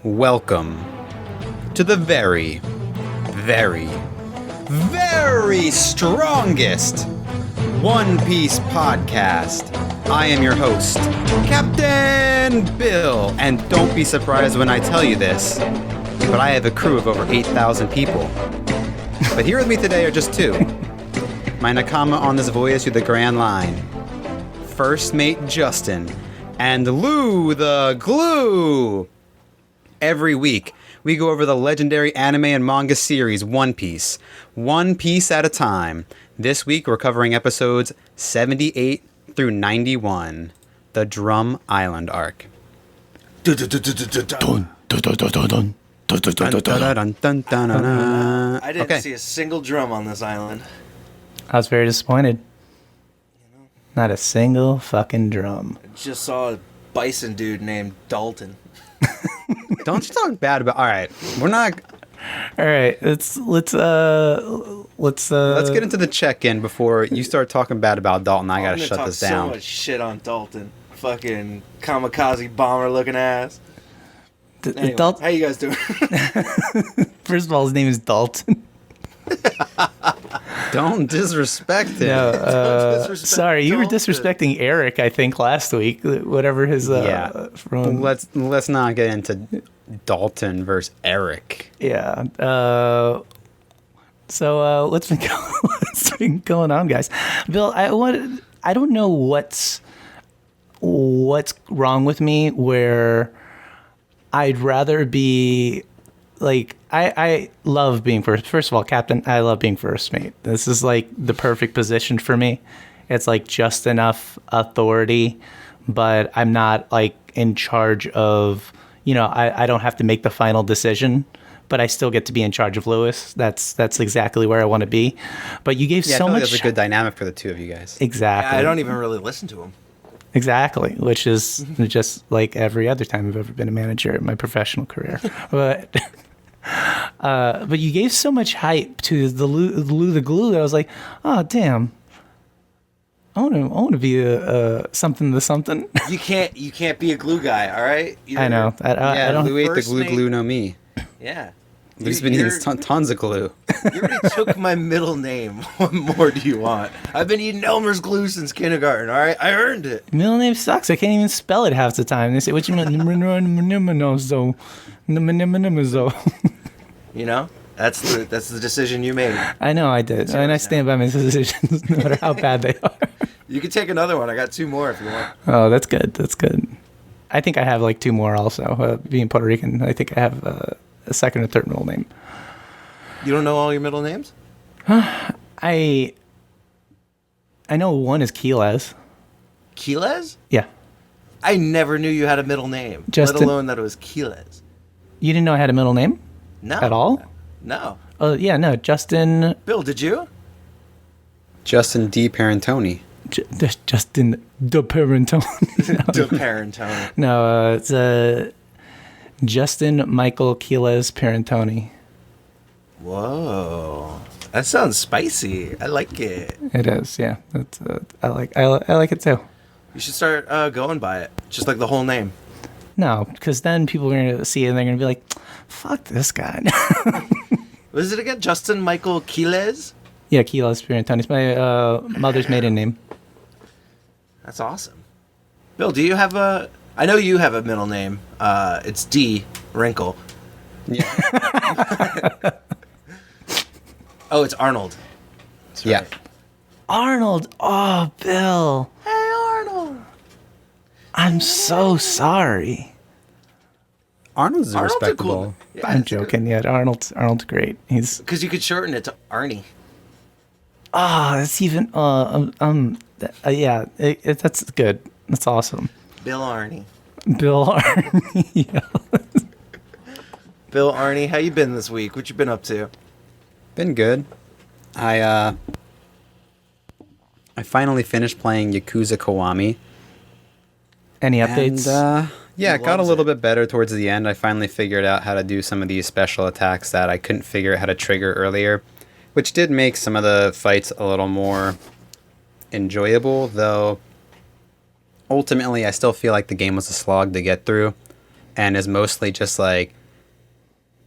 welcome to the very, very, very strongest One Piece podcast. I am your host, Captain Bill, and don't be surprised when I tell you this, but I have a crew of over 8,000 people. But here with me today are just two. My Nakama on this voyage through the Grand Line, First Mate Justin, and Lou the Glue. Every week, we go over the legendary anime and manga series One Piece at a time. This week, we're covering episodes 78 through 91, the Drum Island arc. I didn't see a single drum on this island. I was very disappointed. Not a single fucking drum. I just saw a bison dude named Dalton. Don't you talk bad about... All right, we're not... All right, let's get into the check-in before you start talking bad about Dalton. I gotta shut this down. So much shit on Dalton. Fucking kamikaze bomber looking ass. Anyway, how you guys doing? First of all, his name is Dalton. Don't disrespect him. No, sorry, you were disrespecting Eric, I think, last week. Whatever his from... Let's not get into Dalton versus Eric. Yeah. So what's been going on, guys? Bill, I don't know what's wrong with me where I'd rather be like I love being first. First of all, Captain, I love being first mate. This is like the perfect position for me. It's like just enough authority, but I'm not like in charge of, I don't have to make the final decision, but I still get to be in charge of Lewis. That's exactly where I want to be. But you gave so much. That's a good dynamic for the two of you guys. Exactly. Yeah, I don't even really listen to him. Exactly, which is just like every other time I've ever been a manager in my professional career. But you gave so much hype to the Lou the Glue that I was like, oh damn, I want to be a something to something. You can't be a glue guy, all right? I know. I don't. Lou ate the glue, no me. Yeah. Lou's been eating tons of glue. You already took my middle name. What more do you want? I've been eating Elmer's glue since kindergarten, all right? I earned it. Middle name sucks. I can't even spell it half the time. They say, what you mean? That's the decision you made. I know I did. And I stand by my decisions no matter how bad they are. You can take another one. I got two more if you want. Oh, that's good. That's good. I think I have like two more also. Being Puerto Rican, I think I have a second or third middle name. You don't know all your middle names? I know one is Quiles. Quiles? Yeah. I never knew you had a middle name, let alone that it was Quiles. You didn't know I had a middle name? No. At all? No. Oh, yeah, no. Justin... Bill, did you? Justin D. Parentoni. Justin De Parentoni. De Parentoni. No, it's Justin Michael Quiles Parentoni. Whoa. That sounds spicy. I like it. It is, yeah. That's I like it too. You should start going by it. Just like the whole name. No, because then people are going to see it and they're going to be like, fuck this guy. What is it again? Justin Michael Quiles? Yeah, Quiles Parentoni. It's my mother's maiden name. That's awesome. Bill, do you have a... I know you have a middle name. It's D. Wrinkle. Yeah. Oh, it's Arnold. That's right. Yeah. Arnold. Oh, Bill. Hey, Arnold. I'm so sorry. Arnold's respectable. Cool. Yeah, I'm joking. Yeah, Arnold's great. He's... Because you could shorten it to Arnie. That's even... yeah, that's good. That's awesome. Bill Arnie. Bill Arnie. Yeah. Bill Arnie, how you been this week? What you been up to? Been good. I finally finished playing Yakuza Kiwami. Any updates? And, yeah, it got a little bit better towards the end. I finally figured out how to do some of these special attacks that I couldn't figure out how to trigger earlier, which did make some of the fights a little more enjoyable, though ultimately I still feel like the game was a slog to get through. and is mostly just like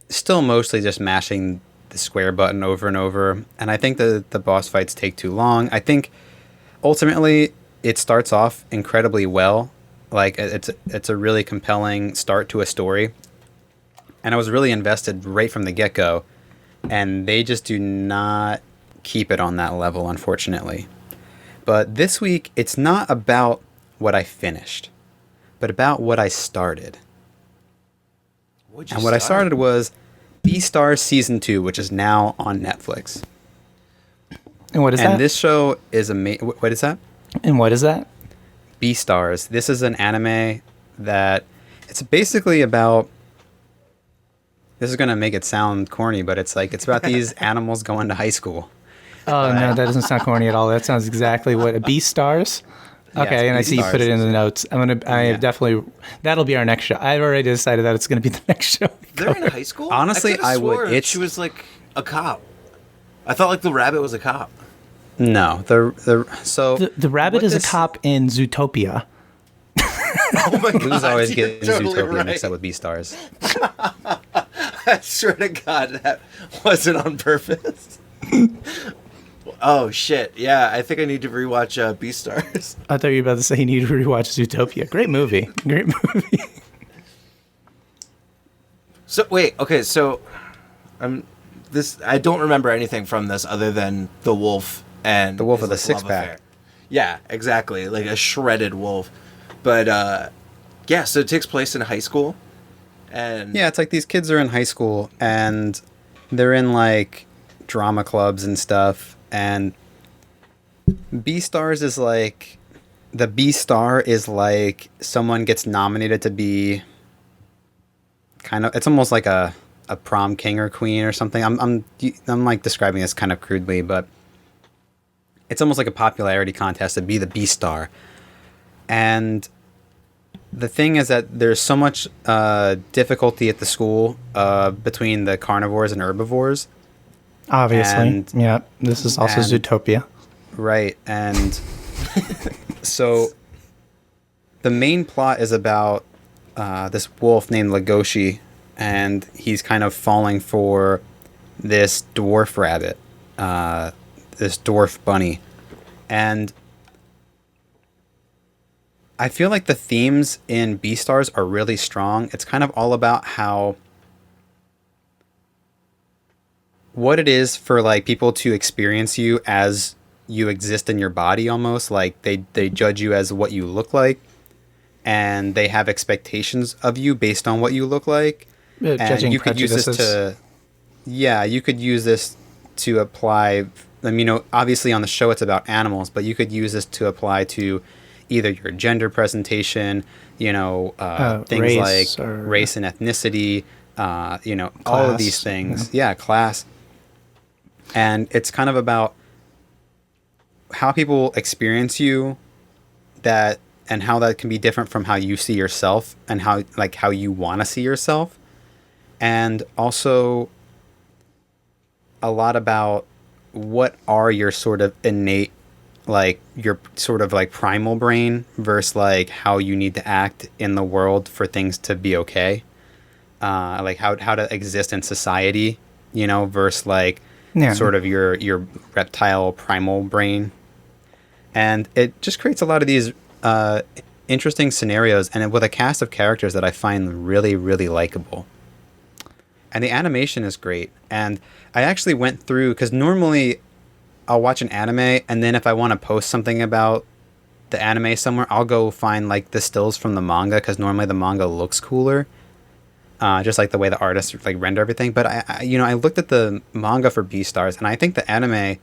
still mostly just mashing the square button over and over. And I think the boss fights take too long. I think ultimately it starts off incredibly well. Like it's a really compelling start to a story. And I was really invested right from the get-go. And they just do not keep it on that level, unfortunately. But this week, it's not about what I finished, but about what I started. And what I started was Beastars Season 2, which is now on Netflix. And what is that? And this show is amazing. What is that? And what is that? Beastars. This is an anime that it's basically about. This is gonna make it sound corny, but it's about these animals going to high school. Oh no, that doesn't sound corny at all. That sounds exactly what Beastars. Okay, Yeah, and I see you put it in the notes. Definitely. That'll be our next show. I've already decided that it's going to be the next show. They're in high school. Honestly, I would. She was like a cop. I thought like the rabbit was a cop. No, the rabbit is a cop in Zootopia. Oh my god! Who's always you're getting totally Zootopia right. mixed up with Beastars? I swear to God, that wasn't on purpose. Oh shit! Yeah, I think I need to rewatch Beastars. I thought you were about to say you need to rewatch Zootopia. Great movie. Great movie. So wait, okay, so I don't remember anything from this other than the wolf and The wolf his, with a like, six love pack. affair. Yeah, exactly, like a shredded wolf. But yeah, so it takes place in high school, and Yeah, it's like these kids are in high school and they're in like drama clubs and stuff. And Beastars is like the B-star is like someone gets nominated to be kind of. It's almost like a prom king or queen or something. I'm like describing this kind of crudely, but it's almost like a popularity contest to be the B-star. And the thing is that there's so much difficulty at the school between the carnivores and herbivores. Obviously. And- yeah. This is also and- Zootopia. Right. And so the main plot is about this wolf named Legoshi, and he's kind of falling for this dwarf rabbit, this dwarf bunny. And I feel like the themes in Beastars are really strong. It's kind of all about how what it is for like people to experience you as you exist in your body, almost like they judge you as what you look like, and they have expectations of you based on what you look like. And Judging you could use this prejudices. you could use this to apply. I mean, obviously on the show it's about animals, but you could use this to apply to either your gender presentation, things race like or- race and ethnicity, all of Class, these things. Yeah, class. And it's kind of about how people experience you, and how that can be different from how you see yourself, and how you want to see yourself. And also a lot about what are your sort of innate, like your sort of like primal brain versus like how you need to act in the world for things to be okay. Like how to exist in society, versus like sort of your reptile primal brain. And it just creates a lot of these interesting scenarios, and with a cast of characters that I find really, really likable. And the animation is great. And I actually went through, because normally I'll watch an anime, and then if I want to post something about the anime somewhere, I'll go find like the stills from the manga, because normally the manga looks cooler. Just like the way the artists like render everything. But I looked at the manga for Beastars, and I think the anime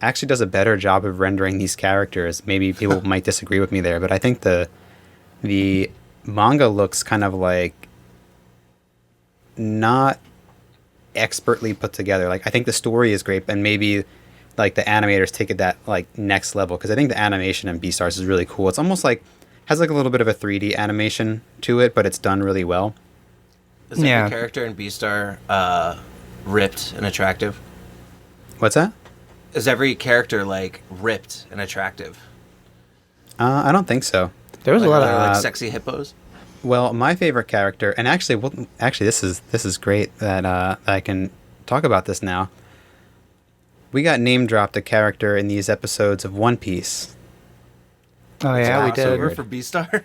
actually does a better job of rendering these characters. Maybe people might disagree with me there, but I think the manga looks kind of like not expertly put together. Like I think the story is great, and maybe like the animators take it that like next level, because I think the animation in Beastars is really cool. It's almost like has like a little bit of a 3D animation to it, but it's done really well. Is every character in Beastar ripped and attractive? What's that? Is every character like ripped and attractive? I don't think so. There was a lot Are of they, like sexy hippos? Well, my favorite character, and actually, this is great that I can talk about this now. We got name dropped a character in these episodes of One Piece, Oh yeah, we Crossover did. for Beastar.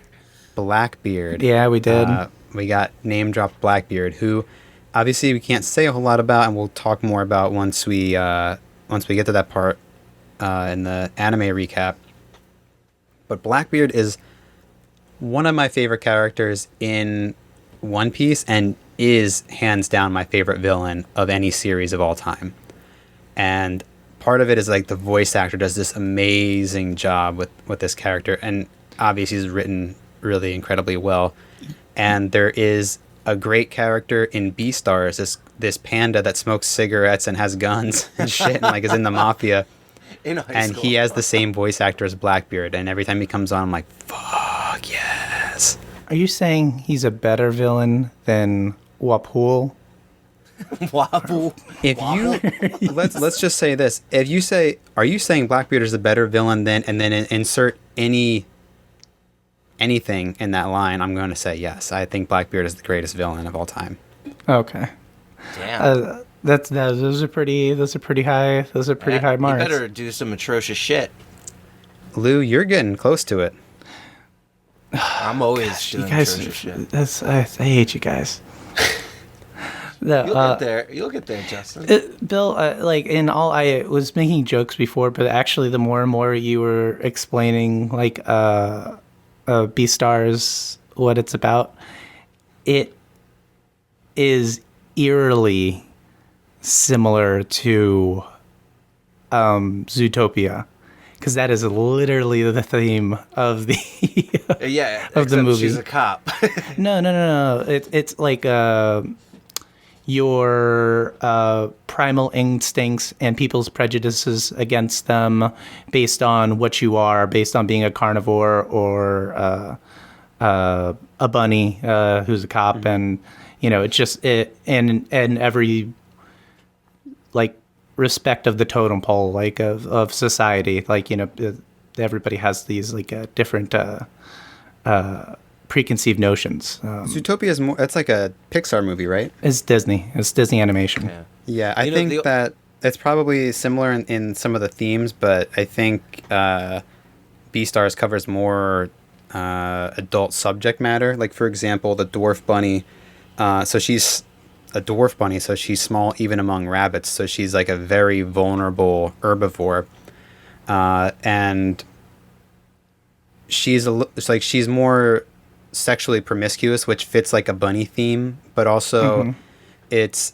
Blackbeard. Yeah, we did. We got name dropped Blackbeard, who obviously we can't say a whole lot about, and we'll talk more about once we get to that part in the anime recap. But Blackbeard is one of my favorite characters in One Piece, and is hands down my favorite villain of any series of all time. And part of it is like the voice actor does this amazing job with this character, and obviously he's written really incredibly well. And there is a great character in Beastars, this panda that smokes cigarettes and has guns and shit, and like is in the mafia. In high And school. he has the same voice actor as Blackbeard, and every time he comes on, I'm like, fuck yes. Are you saying he's a better villain than Wapul? Wobble. If you let's just say this: if you say, are you saying Blackbeard is a better villain than, and then insert anything in that line, I'm going to say yes. I think Blackbeard is the greatest villain of all time. Okay. Damn. Those are pretty high You marks. better do some atrocious shit. Lou, you're getting close to it. I'm always You doing guys, atrocious shit. I hate you guys. No, You'll get there. You'll get there, Justin. Bill, I was making jokes before, but actually, the more and more you were explaining, Beastars, what it's about, it is eerily similar to Zootopia, because that is literally the theme of the Yeah, of the except movie. she's a cop. No. It's like your primal instincts and people's prejudices against them based on what you are, based on being a carnivore or a bunny who's a cop, and it's just and every like respect of the totem pole, like of society, everybody has these different preconceived notions. Zootopia is more. It's like a Pixar movie, right? It's Disney animation. Yeah. Yeah, I think that it's probably similar in some of the themes, but I think Beastars covers more adult subject matter. Like, for example, the dwarf bunny. So she's a dwarf bunny, so she's small even among rabbits. So she's like a very vulnerable herbivore, and she's more sexually promiscuous, which fits like a bunny theme, but also it's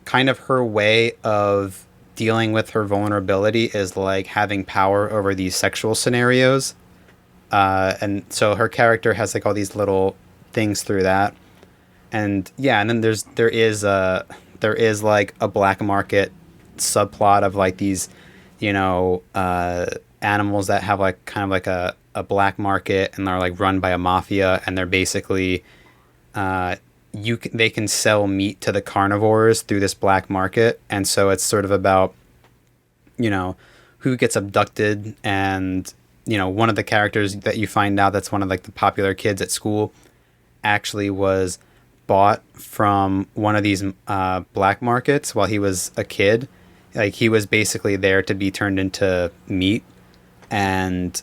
kind of her way of dealing with her vulnerability is like having power over these sexual scenarios. And so her character has like all these little things through that. And yeah, and then there is like a black market subplot of like these, animals that have like kind of like a black market, and they're like run by a mafia, and they're basically they can sell meat to the carnivores through this black market. And so it's sort of about who gets abducted, and one of the characters that you find out that's one of like the popular kids at school actually was bought from one of these black markets while he was a kid. Like, he was basically there to be turned into meat, and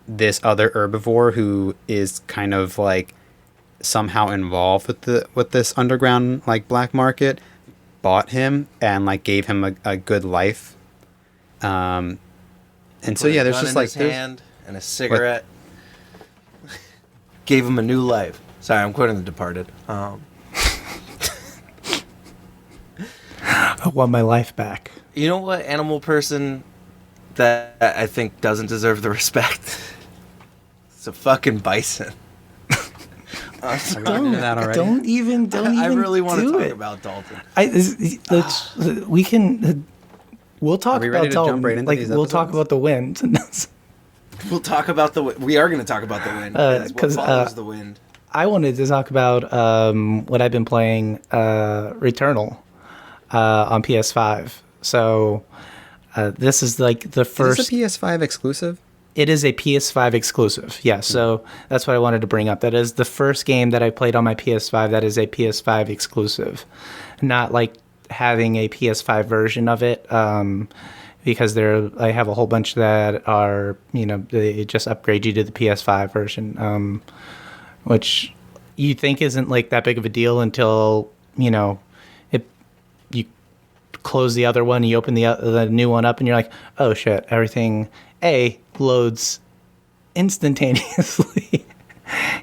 this other herbivore who is kind of like somehow involved with this underground like black market bought him and like gave him a good life. And so yeah, there's just like his hand and a cigarette. Gave him a new life. Sorry, I'm quoting The Departed. I want my life back. You know what animal person that I think doesn't deserve the respect? It's a fucking bison. Don't even I really want to do talk it. about Dalton. We'll talk we about ready to Dalton. jump right into these We'll talk episodes? about the wind. We'll talk about the wind. We are going to talk about the wind. Because what follows the wind. I wanted to talk about what I've been playing, Returnal, on PS5. So this is like the first. Is this a PS5 exclusive? It is a PS5 exclusive. Yeah, so that's what I wanted to bring up. That is the first game that I played on my PS5 that is a PS5 exclusive. Not like having a PS5 version of it, because I have a whole bunch that are, they just upgrade you to the PS5 version, which you think isn't like that big of a deal until, you close the other one, you open the new one up, and you're like, oh shit, everything loads instantaneously,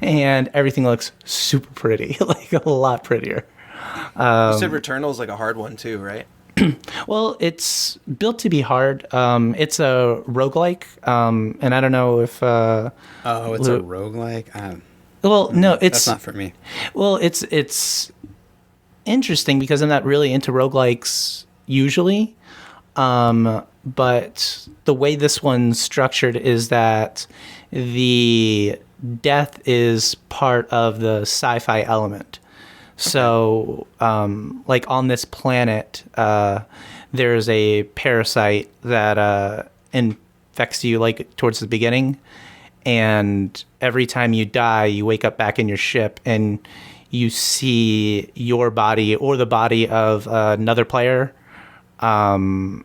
and everything looks super pretty, like a lot prettier. You said Returnal's like a hard one too, right? Well, it's built to be hard. It's a roguelike, and I don't know if... it's a roguelike? Well, no, that's not for me. Well, it's interesting because I'm not really into roguelikes usually, but the way this one's structured is that the death is part of the sci-fi element. So, like on this planet, there's a parasite that infects you like towards the beginning, and every time you die, you wake up back in your ship and you see your body or the body of another player, and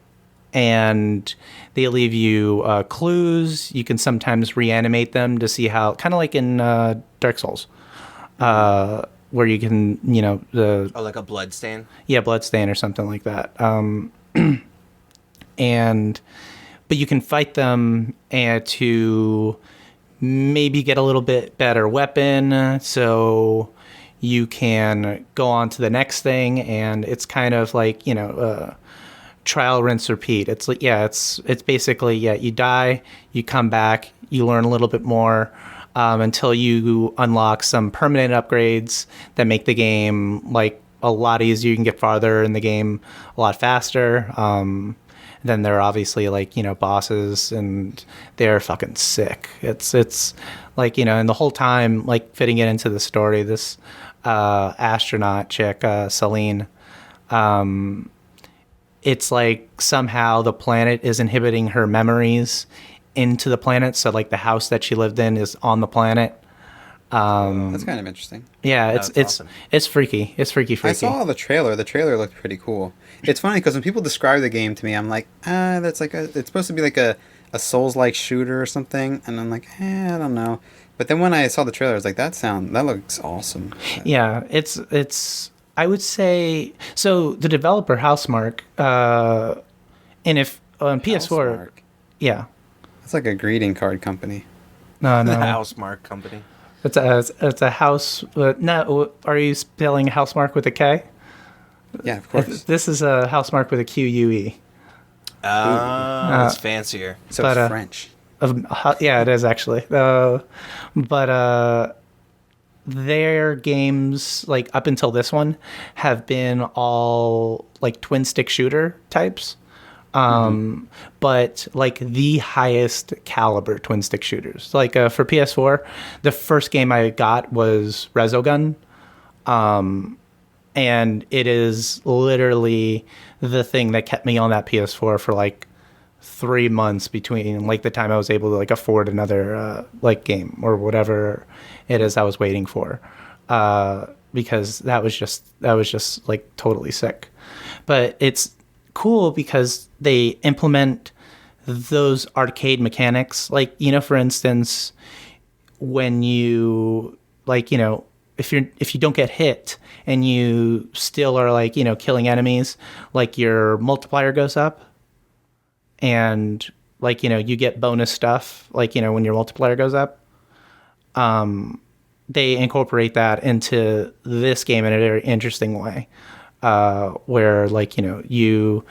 they leave you clues. You can sometimes reanimate them to see how, kind of like in Dark Souls. Where you can, like a blood stain? Yeah, blood stain or something like that. But you can fight them and to maybe get a little bit better weapon, so you can go on to the next thing, and it's kind of like, trial, rinse, repeat. It's like, it's basically, you die, you come back, you learn a little bit more, until you unlock some permanent upgrades that make the game like a lot easier. You can get farther in the game a lot faster. Then there are obviously like, bosses, and they're fucking sick. It's like, and the whole time, like fitting it into the story, this astronaut chick, Celine, it's like somehow the planet is inhibiting her memories into the planet, so like the house that she lived in is on the planet. That's kind of interesting. Yeah, it's awesome. It's freaky. It's freaky. I saw the trailer. The trailer looked pretty cool. It's funny because when people describe the game to me, I'm like, that's like it's supposed to be like a Souls-like shooter or something, and I'm like, I don't know. But then when I saw the trailer, I was like, that looks awesome. Yeah, it's. I would say so. The developer Housemarque, and if on PS4, Housemarque. Yeah. It's like a greeting card company. No. The Housemarque company. It's a house. No, are you spelling Housemarque with a K? Yeah, of course. This is a Housemarque with a QUE. It's fancier. So it's French. Yeah, it is actually. But their games, like up until this one, have been all like twin stick shooter types. But like the highest caliber twin stick shooters. Like for PS4, the first game I got was Resogun. And it is literally the thing that kept me on that PS4 for like 3 months between like the time I was able to like afford another like game or whatever it is I was waiting for. Because that was just like totally sick. But it's cool because they implement those arcade mechanics, like, for instance, when you like, if you don't get hit and you still are like, killing enemies, like your multiplier goes up, and like, you get bonus stuff, like, when your multiplier goes up. They incorporate that into this game in a very interesting way. Where like, you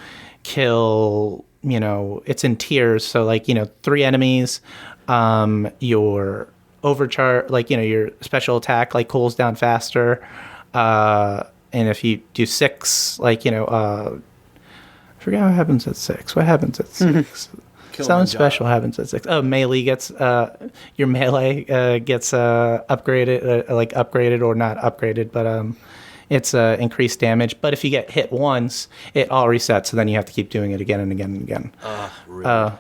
kill, it's in tiers. So like, 3 enemies, your overcharge, like, your special attack like cools down faster. And if you do 6, like, I forget what happens at 6. What happens at 6? Something special happens at 6. Oh, melee gets your melee gets upgraded, like upgraded or not upgraded, but it's increased damage. But if you get hit once, it all resets, so then you have to keep doing it again and again and again. Really?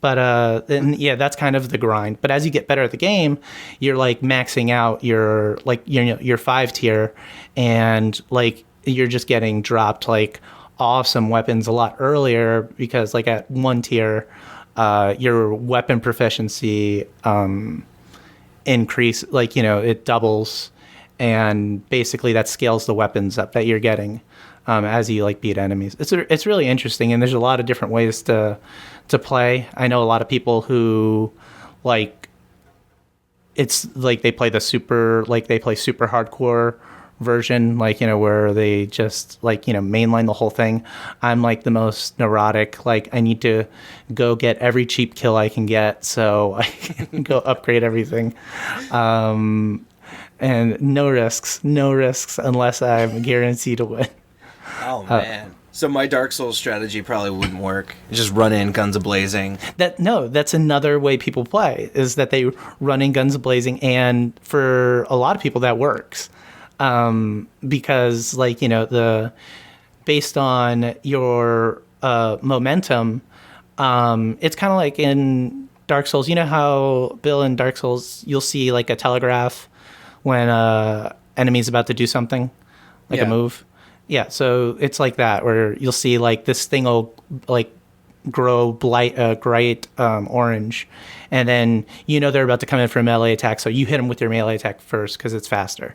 And yeah, that's kind of the grind. But as you get better at the game, you're like maxing out your like your 5 tier, and like you're just getting dropped like awesome weapons a lot earlier, because like at 1 tier, your weapon proficiency increase, like, it doubles, and basically that scales the weapons up that you're getting as you like beat enemies. It's really interesting, and there's a lot of different ways to play. I know a lot of people who like, it's like they play super hardcore version, like, where they just like, mainline the whole thing. I'm like the most neurotic, like I need to go get every cheap kill I can get so I can go upgrade everything. And no risks unless I'm guaranteed to win. Oh man. So my Dark Souls strategy probably wouldn't work. Just run in guns a-blazing. That's another way people play, is that they run in guns a-blazing, and for a lot of people that works. Because like, based on your momentum, it's kind of like in Dark Souls. You know how, Bill, in Dark Souls, you'll see like a telegraph when enemy's about to do something, like a move. Yeah, so it's like that, where you'll see like this thing will like grow bright orange, and then they're about to come in for a melee attack, so you hit them with your melee attack first because it's faster.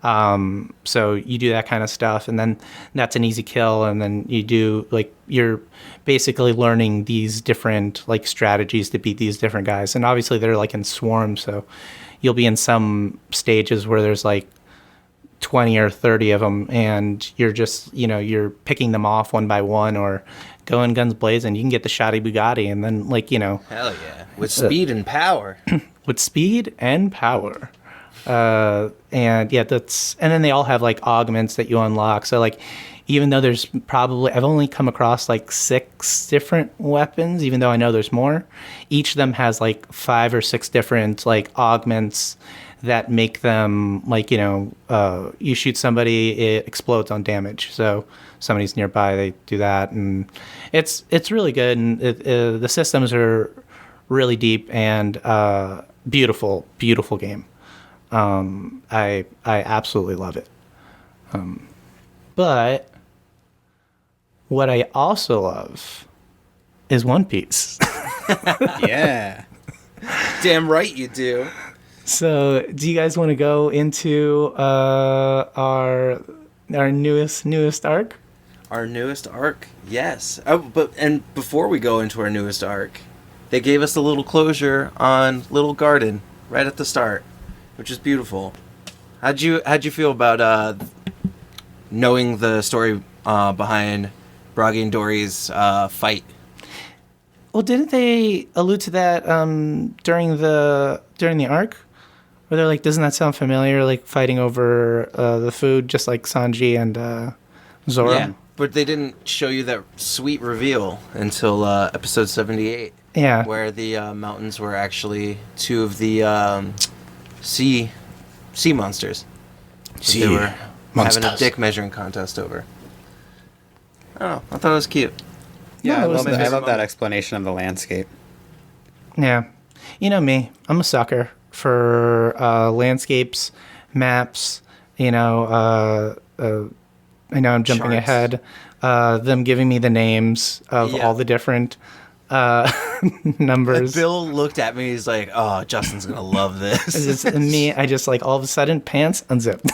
So you do that kind of stuff, and then that's an easy kill, and then you do like, you're basically learning these different like strategies to beat these different guys, and obviously they're like in swarms, so you'll be in some stages where there's like 20 or 30 of them, and you're just, you're picking them off one by one, or going guns blazing. You can get the shoddy Bugatti, and then like, hell yeah, with speed and power. With speed and power. And yeah, and then they all have like augments that you unlock. So like, even though there's probably, I've only come across like 6 different weapons, even though I know there's more, each of them has like 5 or 6 different like augments that make them like, you shoot somebody, it explodes on damage. So somebody's nearby, they do that, and it's really good. And the systems are really deep, and beautiful game. I absolutely love it. But what I also love is One Piece. Yeah. Damn right you do. So, do you guys want to go into our newest arc? Our newest arc, yes. And before we go into our newest arc, they gave us a little closure on Little Garden right at the start, which is beautiful. How'd you feel about knowing the story behind Bragi and Dory's fight? Well, didn't they allude to that during the arc? Where they're like, doesn't that sound familiar? Like fighting over the food, just like Sanji and Zoro. Yeah, but they didn't show you that sweet reveal until episode 78. Yeah, where the mountains were actually 2 of the sea monsters. They were having a dick measuring contest over. Oh, I thought it was cute. Yeah, No, I love that explanation of the landscape. Yeah. You know me, I'm a sucker for landscapes, maps, I know I'm jumping Charts. ahead. Them giving me the names of all the different numbers. Bill looked at me, he's like, oh, Justin's going to love this. I just like all of a sudden pants unzipped.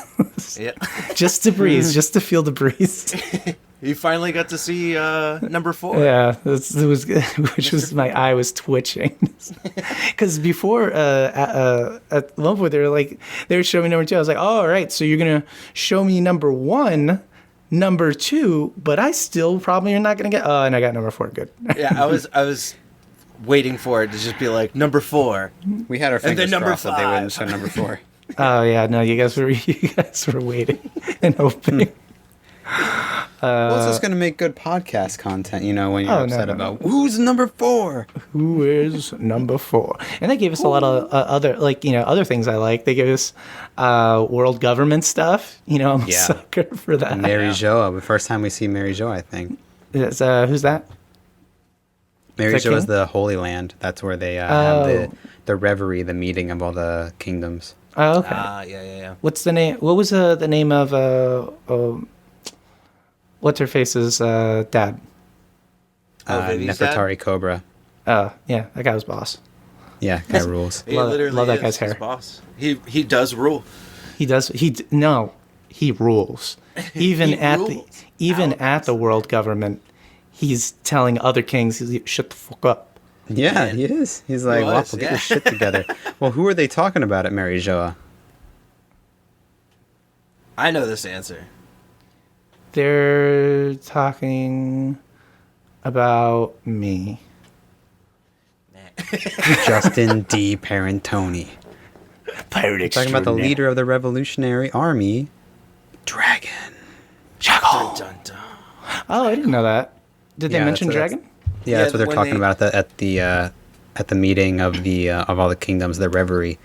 Yeah. Just to breeze, just to feel the breeze. You finally got to see number 4. Yeah, my eye was twitching. Because before, at one point, they were showing me number 2. I was like, oh, all right, so you're going to show me number 1, number 2, but I still probably are not going to get, and I got number 4, good. Yeah, I was waiting for it to just be like, number 4. We had our fingers number crossed that they 5. wouldn't show number 4. Oh, yeah, no, you guys were waiting and hoping. Well, it's just going to make good podcast content, when you're upset no. about who's number 4. Who is number 4? And they gave us a lot of other things I like. They gave us world government stuff. I'm a sucker for that. Mary Jo, the first time we see Mary Jo, I think. Who's that? Mary that Jo is king? the Holy Land. That's where they have the reverie, the meeting of all the kingdoms. Oh, okay. Yeah. What's the name? What was the name of what's her face's dad? Vivi's dad? Nefertari Cobra. Yeah, that guy was boss. Yeah, guy rules. He Love- literally love that is guy's his hair. boss. He does rule. He does. He rules. Even He at rules. the world government, he's telling other kings, "Shut the fuck up." Yeah, he is. He's like, was, Waffle, get yeah. your shit together. Well, who are they talking about at Mary Jo? I know this answer. They're talking about me. Justin D. Parentoni. Pirate Talking about the leader of the Revolutionary Army, Dragon. Dun, dun, dun. Oh, I didn't know that. Did they Yeah, mention that's- dragon? Yeah, that's what they're when talking they- about at the meeting of the of all the kingdoms, the reverie.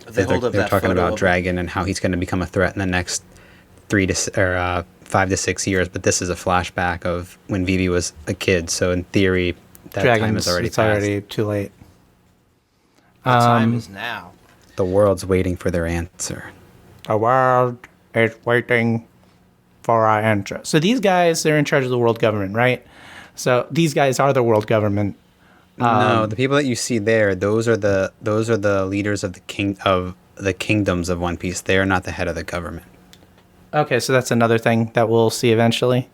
They hold up They're that talking photo about of- Dragon and how he's going to become a threat in the next 5 to 6 years. But this is a flashback of when Vivi was a kid. So in theory, that time is already it's passed. already too late. The time is now. The world's waiting for their answer. The world is waiting for our answer. So these guys, they're in charge of the world government, right? So these guys are the world government. No, the people that you see there, those are the leaders of the kingdoms of One Piece. They are not the head of the government. Okay, so that's another thing that we'll see eventually.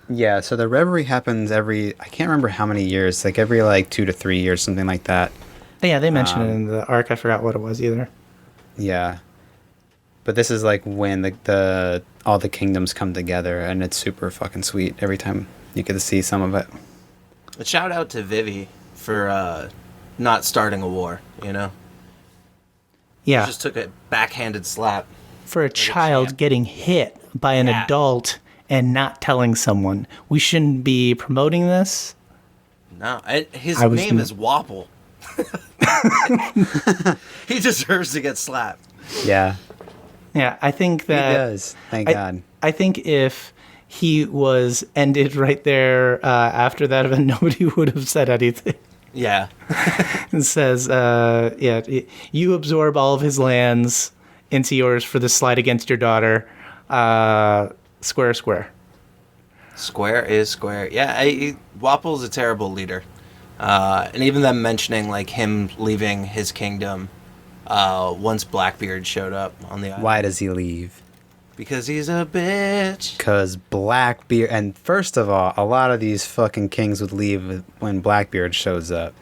Yeah, so the reverie happens I can't remember how many years, like every 2 to 3 years, something like that. Yeah, they mentioned it in the arc. I forgot what it was either. Yeah. But this is like when the all the kingdoms come together, and it's super fucking sweet every time you get to see some of it. A shout out to Vivi for not starting a war, you know? Yeah, Just took a backhanded slap. for a child champ. getting hit by an Yeah. adult and not telling someone. We shouldn't be promoting this. No, his I was name n- is Wapple. He deserves to get slapped. Yeah, Yeah, I think he that does. Thank God. I think if he was ended right there after that event, nobody would have said anything. Yeah. It says, you absorb all of his lands into yours for the slight against your daughter. Square, square. Square is square. Yeah, Wapple's a terrible leader. And even them mentioning like him leaving his kingdom once Blackbeard showed up on the island. Why does he leave? Because he's a bitch. Because Blackbeard, and first of all, a lot of these fucking kings would leave when Blackbeard shows up.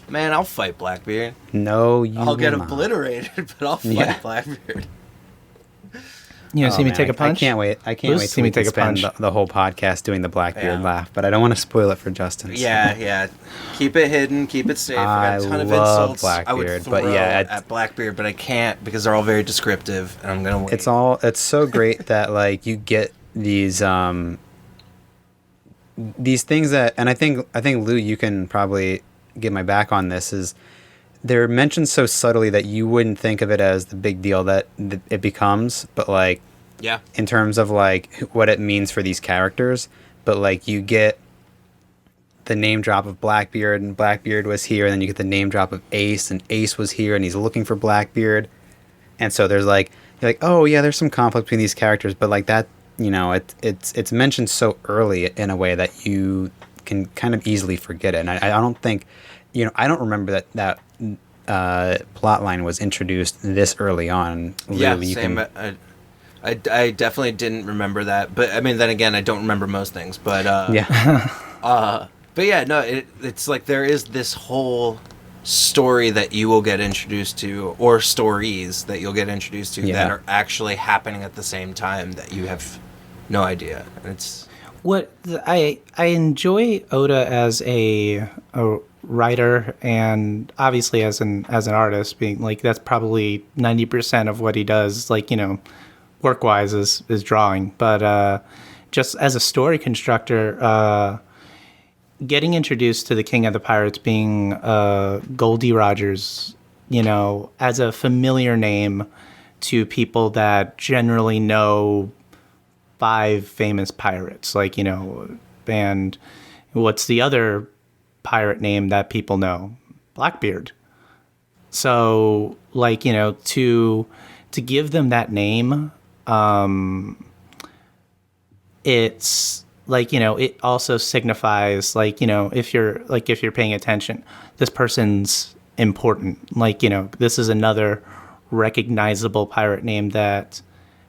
Man, I'll fight Blackbeard. No, you I'll get will not. obliterated, but I'll fight Yeah. Blackbeard. You know, see me man, take a punch? I can't wait. I can't Let's wait see till me we can take a spend punch. the whole podcast doing the Blackbeard Yeah. laugh, but I don't want to spoil it for Justin. so- Yeah. Keep it hidden, keep it safe. I got a ton of love insults I would Blackbeard, throw but yeah, at Blackbeard, but I can't because they're all very descriptive, and I'm gonna wait. It's so great that like you get these things that, and I think Lou, you can probably get my back on this, is they're mentioned so subtly that you wouldn't think of it as the big deal that it becomes, but like Yeah. in terms of like what it means for these characters, but like you get the name drop of Blackbeard, and Blackbeard was here, and then you get the name drop of Ace, and Ace was here, and he's looking for Blackbeard, and so there's like, you're like, oh yeah, there's some conflict between these characters, but like that, you know, it's mentioned so early in a way that you can kind of easily forget it, and I don't think, you know, I don't remember that plot line was introduced this early on. Lou, Yeah, you same. can- I definitely didn't remember that, but I mean, then again, I don't remember most things. But yeah. but yeah, no, it's like there is this whole story that you will get introduced to, or stories that you'll get introduced to Yeah. that are actually happening at the same time that you have no idea. And it's I enjoy Oda as a writer, and obviously as an artist, being like that's probably 90% of what he does, like, you know, work wise is drawing, but just as a story constructor, getting introduced to the King of the Pirates being Goldie Rogers, you know, as a familiar name to people that generally know 5 famous pirates, like, you know, and what's the other pirate name that people know, Blackbeard. So, like, you know, to give them that name, it's like, you know, it also signifies, like, you know, if you're paying attention, this person's important. Like, you know, this is another recognizable pirate name that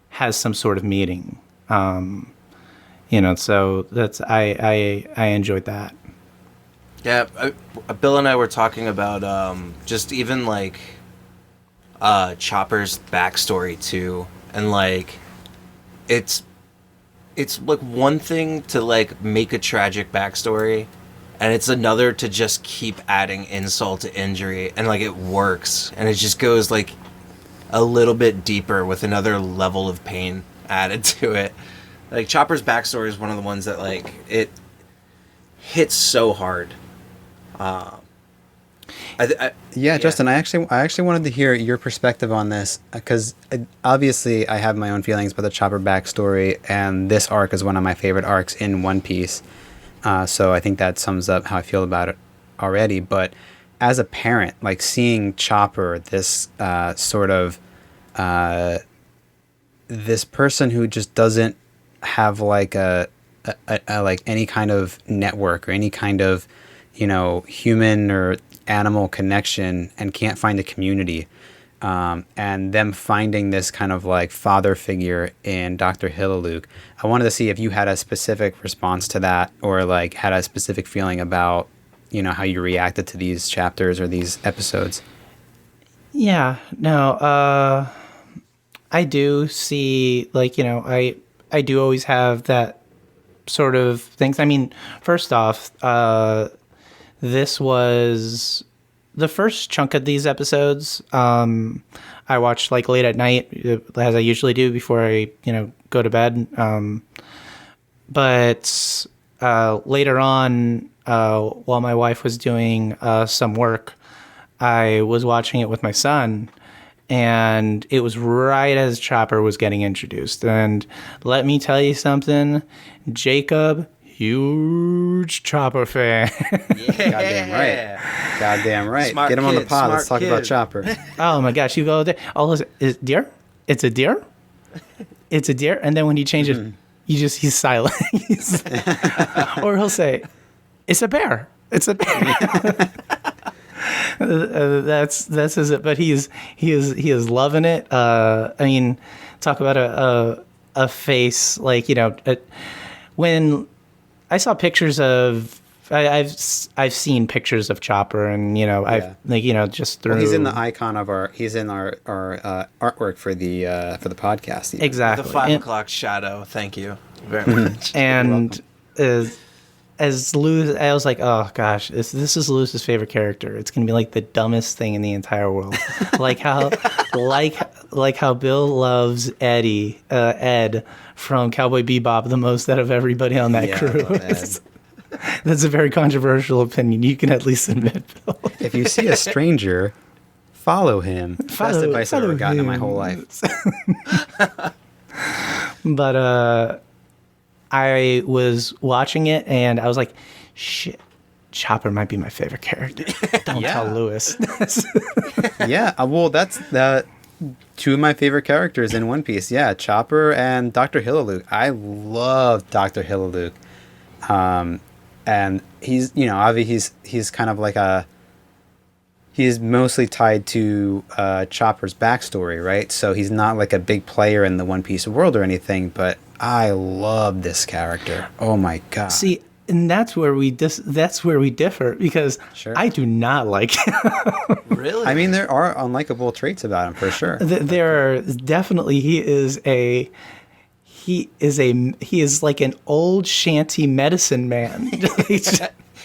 has some sort of meaning. You know, so that's I enjoyed that. Yeah, Bill and I were talking about just even like Chopper's backstory too, and like it's like one thing to like make a tragic backstory, and it's another to just keep adding insult to injury, and like it works, and it just goes like a little bit deeper with another level of pain added to it. Like Chopper's backstory is one of the ones that like it hits so hard. Yeah, Justin, I actually wanted to hear your perspective on this because obviously I have my own feelings about the Chopper backstory, and this arc is one of my favorite arcs in One Piece. So I think that sums up how I feel about it already. But as a parent, like seeing Chopper, this sort of this person who just doesn't have like a like any kind of network or any kind of, you know, human or animal connection and can't find a community, and them finding this kind of like father figure in Dr. Hillaluk. I wanted to see if you had a specific response to that, or like had a specific feeling about, you know, how you reacted to these chapters or these episodes. Yeah, no, I do see, like, you know, I do always have that sort of things. I mean, first off, this was the first chunk of these episodes. I watched like late at night, as I usually do before I, you know, go to bed. But later on, while my wife was doing some work, I was watching it with my son, and it was right as Chopper was getting introduced. And let me tell you something, Jacob, huge Chopper fan. Yeah. Goddamn right. Smart Get him on the kid, pod. Let's smart talk about kid. Chopper. Oh my gosh, you go there. Is deer? It's a deer? It's a deer? And then when you change it, he's silent. Or he'll say, it's a bear. It's a bear. That's his, but he is loving it. I mean, talk about a face, like, you know, when I saw pictures of, I've seen pictures of Chopper, and, you know, I've like, you know, just through. Well, he's in the icon of he's in our artwork for the podcast. Even. Exactly. The 5 o'clock shadow. Thank you very much. And as Luz, I was like, oh gosh, this is Luz's favorite character. It's gonna be like the dumbest thing in the entire world. like how Bill loves Ed from Cowboy Bebop the most out of everybody on that crew. That's a very controversial opinion. You can at least admit, Bill. If you see a stranger, follow him. Best advice I've ever gotten in my whole life. But I was watching it, and I was like, shit, Chopper might be my favorite character. Don't tell Lewis. Yeah, well, that's two of my favorite characters in One Piece. Yeah, Chopper and Dr. Hillaluk. I love Dr. Hillaluk. And he's, you know, obviously he's kind of like he's mostly tied to Chopper's backstory, right? So he's not like a big player in the One Piece world or anything, but I love this character. Oh my god. See, and that's where we differ, because I do not like him. Really? I mean, there are unlikable traits about him for sure. There are definitely, he is like an old shanty medicine man.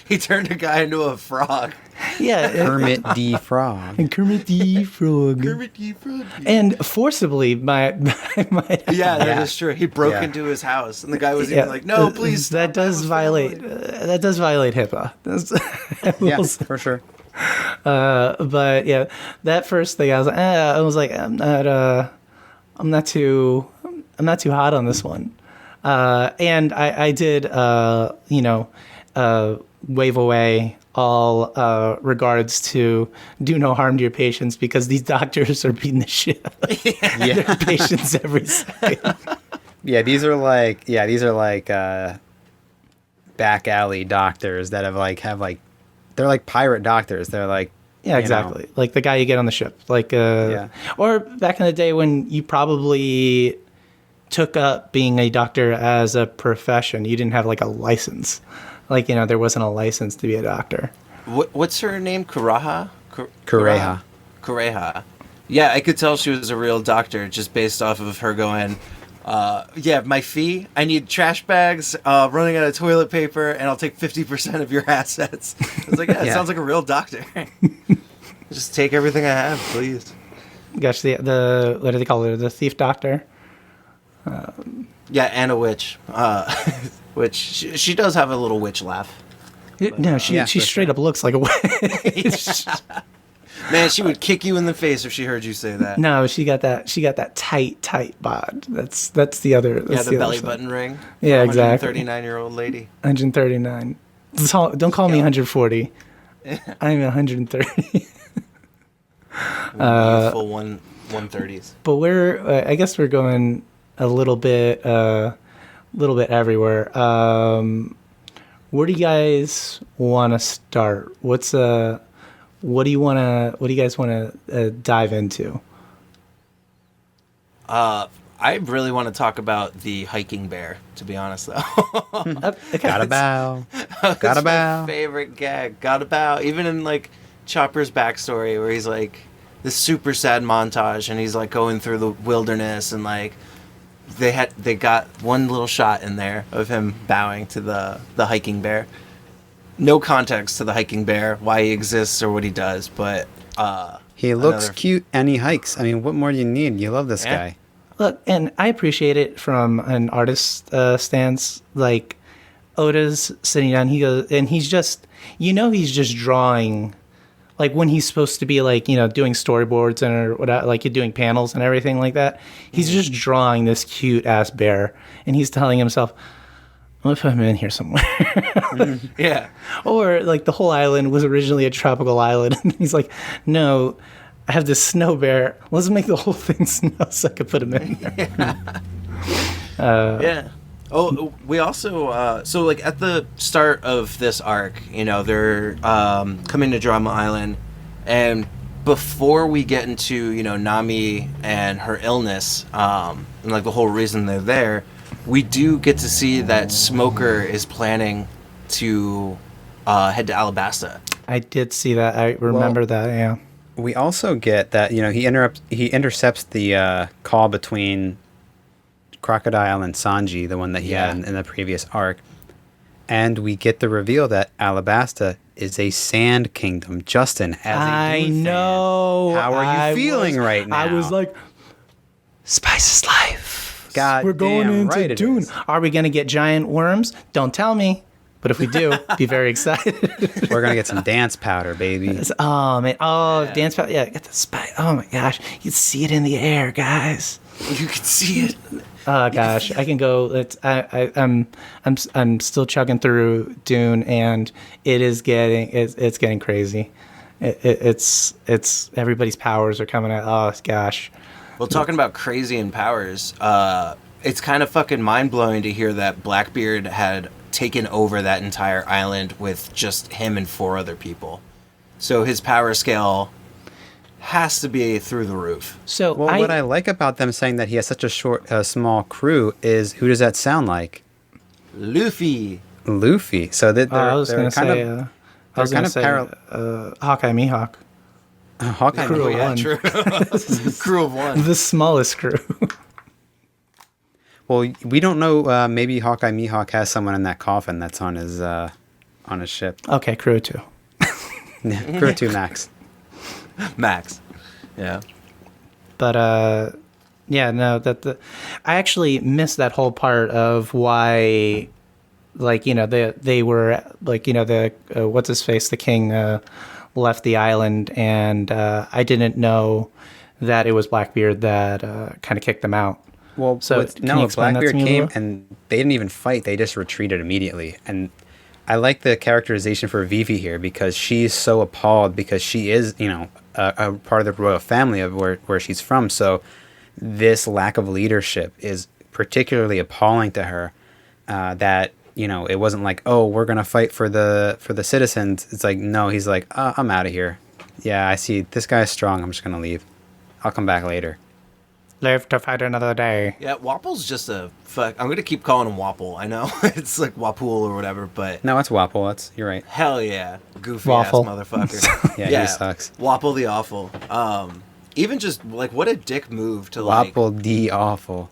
He turned a guy into a frog. Yeah, Kermit D. Frog. and Kermit the Frog. Kermit the Frog. And forcibly, my That is true. He broke into his house, and the guy was even like, "No, please." That does violate HIPAA. Yeah, for sure. But yeah, that first thing I was like, I'm not too hot on this one. And I did, wave away all regards to do no harm to your patients, because these doctors are beating the shit out of their patients every second. These are like back alley doctors that they're like pirate doctors. They're like, Yeah, exactly. Like the guy you get on the ship. Like, or back in the day when you probably took up being a doctor as a profession. You didn't have like a license. Like, there wasn't a license to be a doctor. What's her name? Kureha? Kureha. Yeah, I could tell she was a real doctor just based off of her going, my fee, I need trash bags, running out of toilet paper, and I'll take 50% of your assets. I was like, it sounds like a real doctor. Just take everything I have, please. Gosh, the what do they call her? The thief doctor? And a witch. Which she does have a little witch laugh. No, she straight up looks like a witch. Man, she would kick you in the face if she heard you say that. No, she got that tight bod. That's the other. That's the belly button ring. Yeah, exactly. 139-year-old lady. 139. Don't call me 140. I'm 130. Full 130s. But I guess we're going a little bit everywhere. Where do you guys want to start? What do you guys want to dive into? I really want to talk about the hiking bear, to be honest, though. Gotta bow. Gotta bow. My favorite gag. Gotta bow. Even in like Chopper's backstory, where he's like this super sad montage, and he's like going through the wilderness, and like they got one little shot in there of him bowing to the hiking bear. No context to the hiking bear, why he exists or what he does, but he looks cute and he hikes. I mean, what more do you need? You love this guy. Look, and I appreciate it from an artist stance. Like, Oda's sitting down, he goes, and he's just drawing, like when he's supposed to be like, doing storyboards or whatever, like you're doing panels and everything like that. He's just drawing this cute ass bear, and he's telling himself, I'm gonna put him in here somewhere. Yeah. Or like the whole island was originally a tropical island, and he's like, no, I have this snow bear. Let's make the whole thing snow so I can put him in there. Yeah. Oh, we also so like at the start of this arc, they're coming to Drama Island, and before we get into Nami and her illness, and like the whole reason they're there, we do get to see that Smoker is planning to head to Alabasta. I did see that. I remember that. Yeah. We also get that he intercepts the call between Crocodile and Sanji, the one that he had in the previous arc, and we get the reveal that Alabasta is a sand kingdom. Justin, as a Dune know. fan, how are you feeling right now? I was like, spice is life. God, we're going into right Dune. Are we gonna get giant worms? Don't tell me. But if we do, be very excited. We're going to get some dance powder, baby. Oh, man. Oh, dance powder. Yeah, get the spice. Oh, my gosh. You can see it in the air, guys. You can see it. Oh, gosh. I can go. I'm still chugging through Dune, and it's getting crazy. It's everybody's powers are coming out. Oh, gosh. Well, talking about crazy and powers, it's kind of fucking mind-blowing to hear that Blackbeard had taken over that entire island with just him and 4 other people. So his power scale has to be through the roof. So what I like about them saying that he has such a small crew is, who does that sound like? Luffy. So that I was going to say Hawkeye Mihawk. Hawkeye Crew of one. True. Crew of one. The smallest crew. Well, we don't know. Maybe Hawkeye Mihawk has someone in that coffin that's on his ship. Okay, crew of 2. Crew of 2 max. Yeah. But I actually missed that whole part of why, like, they were like, the what's his face, the king left the island, and I didn't know that it was Blackbeard that kind of kicked them out. Well, Blackbeard came and they didn't even fight. They just retreated immediately. And I like the characterization for Vivi here because she's so appalled because she is, a part of the royal family of where she's from. So this lack of leadership is particularly appalling to her. That it wasn't like, oh, we're gonna fight for the citizens. It's like, no, he's like, I'm out of here. Yeah, I see this guy's strong. I'm just gonna leave. I'll come back later. Live to fight another day. Yeah, Wapple's just a fuck. I'm gonna keep calling him Wapple. I know it's like Wapule or whatever, but No, it's Wapple. You're right. hell yeah, goofy Waffle. ass motherfucker. Yeah, he sucks. Wapple the awful. Even just like what a dick move to like Wapple the awful.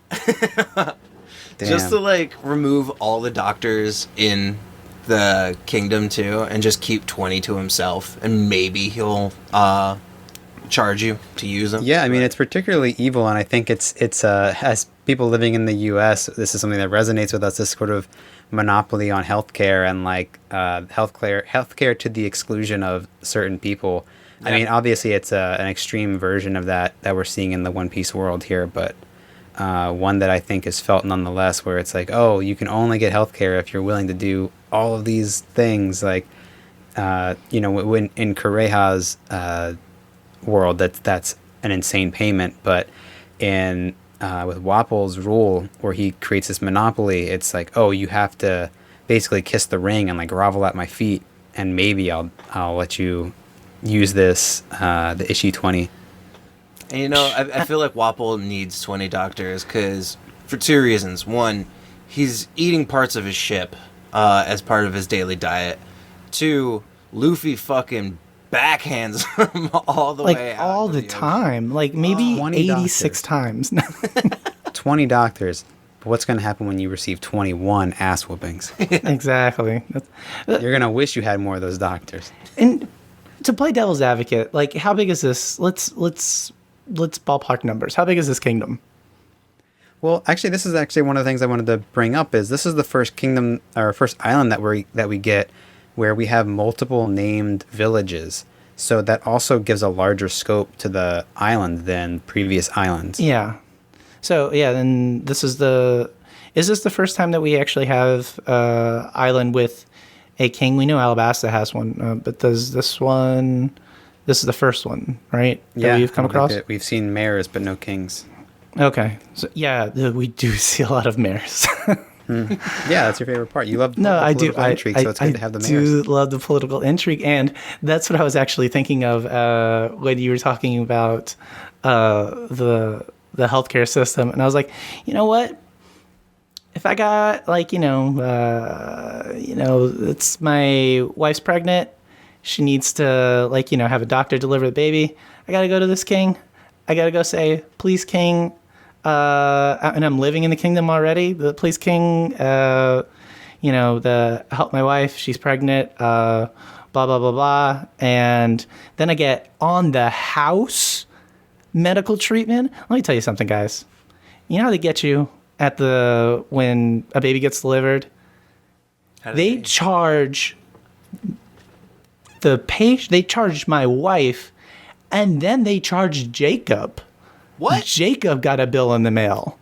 Damn. just to like remove all the doctors in the kingdom too, and just keep 20 to himself, and maybe he'll charge you to use them. Yeah, I mean, it's particularly evil, and I think it's as people living in the U.S., this is something that resonates with us. This sort of monopoly on healthcare and like healthcare to the exclusion of certain people. Yeah. I mean, obviously, it's an extreme version of that we're seeing in the One Piece world here, but one that I think is felt nonetheless, where it's like, oh, you can only get healthcare if you're willing to do all of these things, like when in Kureha's world, that's an insane payment, but in with Wapple's rule, where he creates this monopoly, it's like, oh, you have to basically kiss the ring and like grovel at my feet, and maybe I'll let you use this the Ishii 20. And I feel like Wapple needs 20 doctors because for two reasons. One, he's eating parts of his ship as part of his daily diet. Two, Luffy fucking backhands him all the way out. All the time. Like maybe 86 times. 20 doctors. But what's going to happen when you receive 21 ass whoopings? Exactly. You're going to wish you had more of those doctors. And to play devil's advocate, like how big is this? Let's ballpark numbers. How big is this kingdom? Well, actually, this is actually one of the things I wanted to bring up. Is this is the first kingdom or first island that we get where we have multiple named villages. So that also gives a larger scope to the island than previous islands. Yeah. So yeah, then is this the first time that we actually have island with a king? We know Alabasta has one, but does this one? This is the first one, right? Yeah, that we've come across. We've seen mayors, but no kings. Okay, so yeah, we do see a lot of mayors. Yeah, that's your favorite part. You love the I do. political intrigue, so it's good to have the mayors. I do love the political intrigue, and that's what I was actually thinking of when you were talking about the healthcare system, and I was like, you know what? If I got it's my wife's pregnant, she needs to have a doctor deliver the baby. I gotta go to this king. I gotta go say, please, king. And I'm living in the kingdom already. The please, king. Help my wife. She's pregnant. Blah blah blah blah. And then I get on the house medical treatment. Let me tell you something, guys. You know how they get you at when a baby gets delivered? They charge the patient. They charge my wife, and then they charge Jacob. What? Jacob got a bill in the mail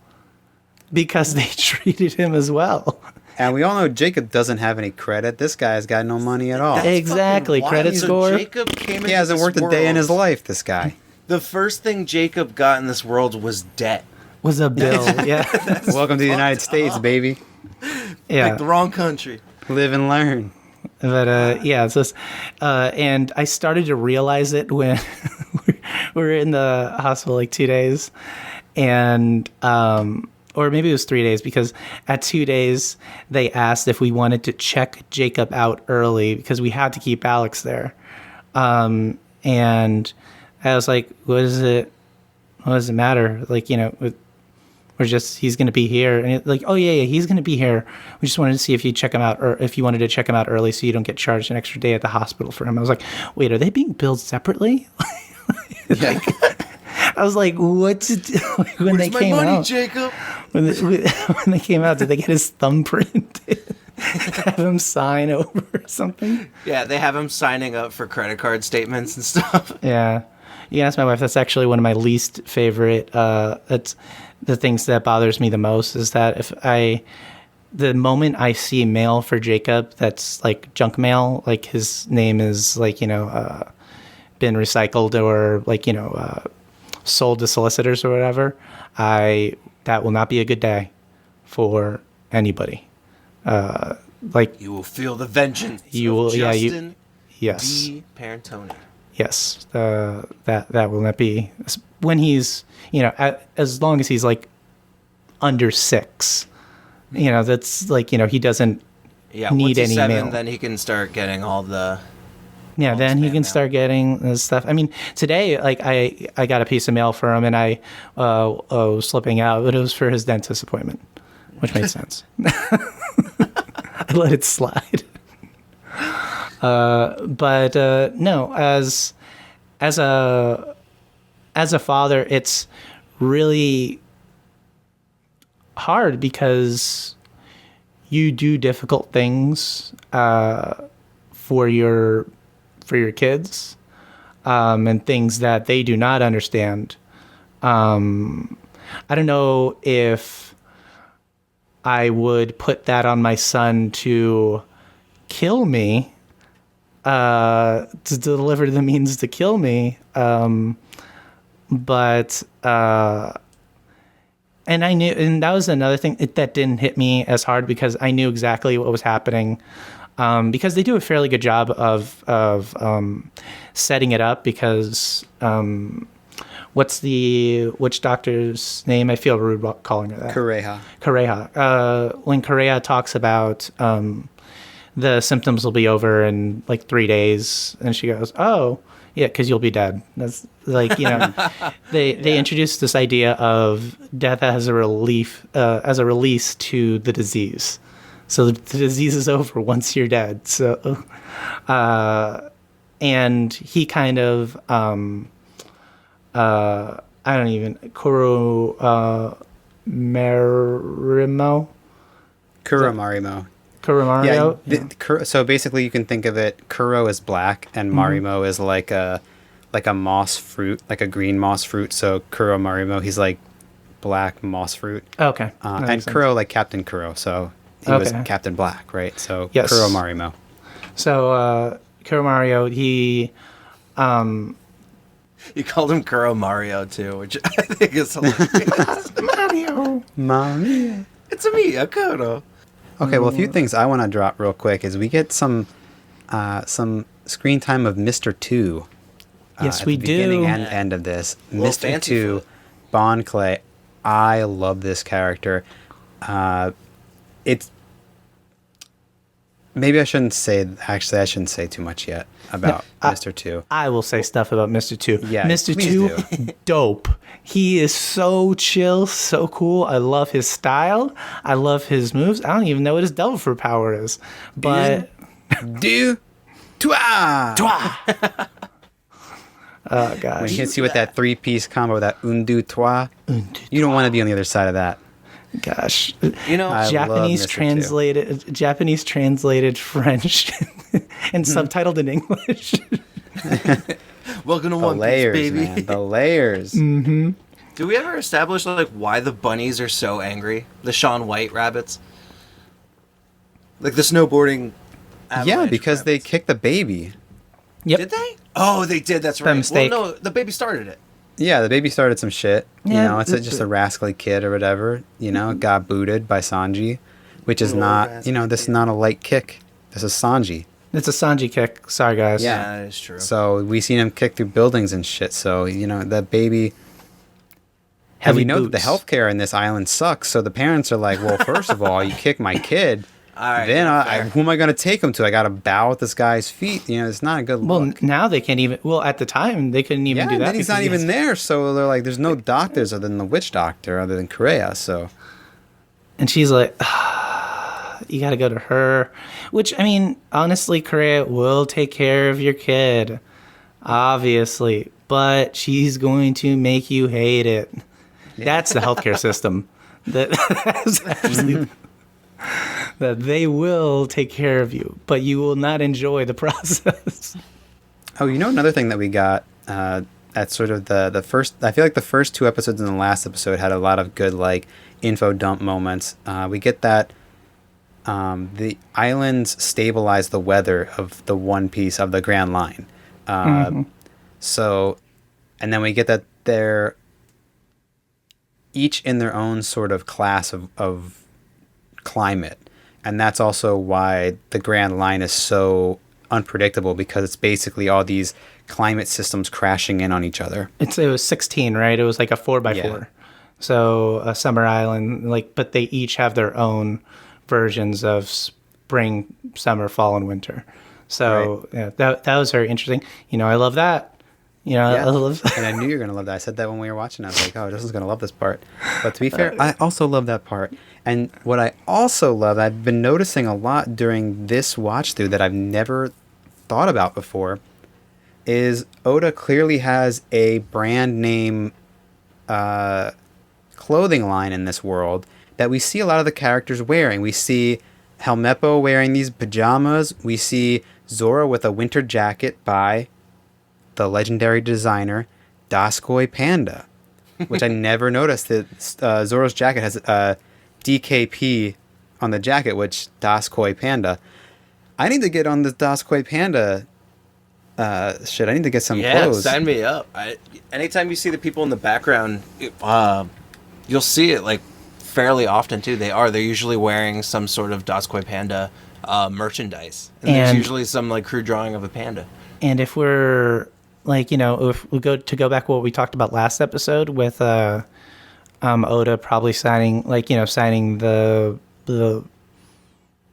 because they treated him as well. And we all know Jacob doesn't have any credit. This guy's got no money at all. That's Exactly. fucking Credit wild. score. So Jacob came He hasn't worked a day in his life, this guy. The first thing Jacob got in this world was debt. Was a bill. Yeah. Welcome to the United States, baby. Yeah. Like the wrong country. Live and learn. But yeah, it's just, and I started to realize it when we were in the hospital 2 days, and or maybe it was 3 days, because at 2 days they asked if we wanted to check Jacob out early because we had to keep Alex there, and I was like, what does it matter? He's going to be here. And oh yeah, he's going to be here. We just wanted to see if you check him out, or if you wanted to check him out early so you don't get charged an extra day at the hospital for him. I was like, wait, are they being billed separately? I was like, what to do? When Where's they came my money, out, Jacob? when they came out, did they get his thumbprint? Have him sign over or something? Yeah, they have him signing up for credit card statements and stuff. Yeah. You can ask my wife. That's actually one of my least favorite. That's the things that bothers me the most, is that if I the moment I see mail for Jacob that's like junk mail, like his name is like, been recycled or like, sold to solicitors or whatever, that will not be a good day for anybody. Like You will feel the vengeance. You will, Justin yes, D. Parentoni. yes, that will not be when he's, as long as he's like under 6, that's like, he doesn't Yeah, need once he's any 7, mail. then he can start getting all the. Yeah, all then the he spam can mail. start getting this stuff. I mean, today, like I got a piece of mail for him, and I was slipping out, but it was for his dentist appointment, which made sense. I let it slide. But no, as a father, it's really hard because you do difficult things for your kids, and things that they do not understand. I don't know if I would put that on my son to kill me, to deliver the means to kill me. But and I knew, and that was another thing that didn't hit me as hard because I knew exactly what was happening. Because they do a fairly good job of setting it up. Because what's the witch doctor's name? I feel rude about calling her that. Correja. When Correja talks about the symptoms will be over in like 3 days, and she goes, "Oh, yeah, because you'll be dead." That's like, they introduced this idea of death as a release to the disease. So the disease is over once you're dead. So, and he kind of, I don't even, Marimo. Marimo. Yeah. So basically, you can think of it. Kuro is black, and Marimo is like a moss fruit, like a green moss fruit. So Kuro Marimo, he's like black moss fruit. Okay. And Kuro, like Captain Kuro. So he was Captain Black, right? So yes. Kuro Marimo. So Kuro Mario, he. You called him Kuro Mario too, which I think is hilarious. Mario. It's a me, a Kuro. Okay, well, a few things I want to drop real quick is we get some screen time of Mr. 2. Yes, at we the beginning do. and end of this. Little Mr. fancy 2, foot. Bon Clay. I love this character. It's maybe I shouldn't say. Actually, I shouldn't say too much yet about Mr. 2. I will say stuff about Mr. 2. Yeah, Mr. please 2, do. dope. He is so chill, so cool. I love his style. I love his moves. I don't even know what his devil fruit power is. But Do toi. oh gosh. When he hits you with that 3-piece combo, that un, deux, trois, you don't want to be on the other side of that. Gosh. You know, I Japanese love Mr. 2. Japanese translated French and subtitled in English. welcome to The One layers, Piece, baby. man. The layers. Do we ever establish like why the bunnies are so angry? The Shaun White rabbits, like the snowboarding. Yeah, avalanche because they rabbits. kicked the baby. Yep. Did they? Oh, they did. That's By right. mistake. Well, no, the baby started it. Yeah, the baby started some shit. Yeah, It's just a rascally kid or whatever. Got booted by Sanji, which is Little not, rascally this is kid. not a light kick. This is Sanji. It's a Sanji kick. Sorry, guys. Yeah. That is true. So we seen him kick through buildings and shit. So, the baby. And Heavy we know that the boots. healthcare in this island sucks. So the parents are like, well, first of all, you kick my kid. All right, Then fair. who am I going to take him to? I got to bow at this guy's feet. It's not a good Well, look. now they can't even. Well, at the time they couldn't even Yeah, do that. then he's because not he has- even there. So they're like, there's no doctors other than the witch doctor, other than Korea. So And she's like, you got to go to her. Which, I mean, honestly, Korea will take care of your kid, obviously, but she's going to make you hate it. That's the healthcare system. That's actually that they will take care of you, but you will not enjoy the process. Oh, another thing that we got at sort of the first, I feel like the first 2 episodes and the last episode had a lot of good, like, info dump moments. We get that the islands stabilize the weather of the One Piece of the Grand Line. So, and then we get that they're each in their own sort of class of climate. And that's also why the Grand Line is so unpredictable, because it's basically all these climate systems crashing in on each other. It was 16, right? It was like a 4x4. Yeah. So a summer island, but they each have their own versions of spring, summer, fall, and winter. So yeah, that was very interesting. I love that. I love And I knew you were going to love that. I said that when we were watching. I was like, oh, Justin's going to love this part. But to be fair, I also love that part. And what I also love, I've been noticing a lot during this watch through that I've never thought about before, is Oda clearly has a brand name clothing line in this world that we see a lot of the characters wearing. We see Helmeppo wearing these pajamas. We see Zoro with a winter jacket by the legendary designer Daskoi Panda, which I never noticed that Zoro's jacket has DKP on the jacket, which Daskoi Panda. I need to get on the Daskoi Panda shit. I need to get some clothes. Sign me up. Anytime you see the people in the background, you'll see it like fairly often too. They're usually wearing some sort of Daskoi Panda merchandise, and there's usually some like crew drawing of a panda. And if we're if we go back to what we talked about last episode with Oda probably signing the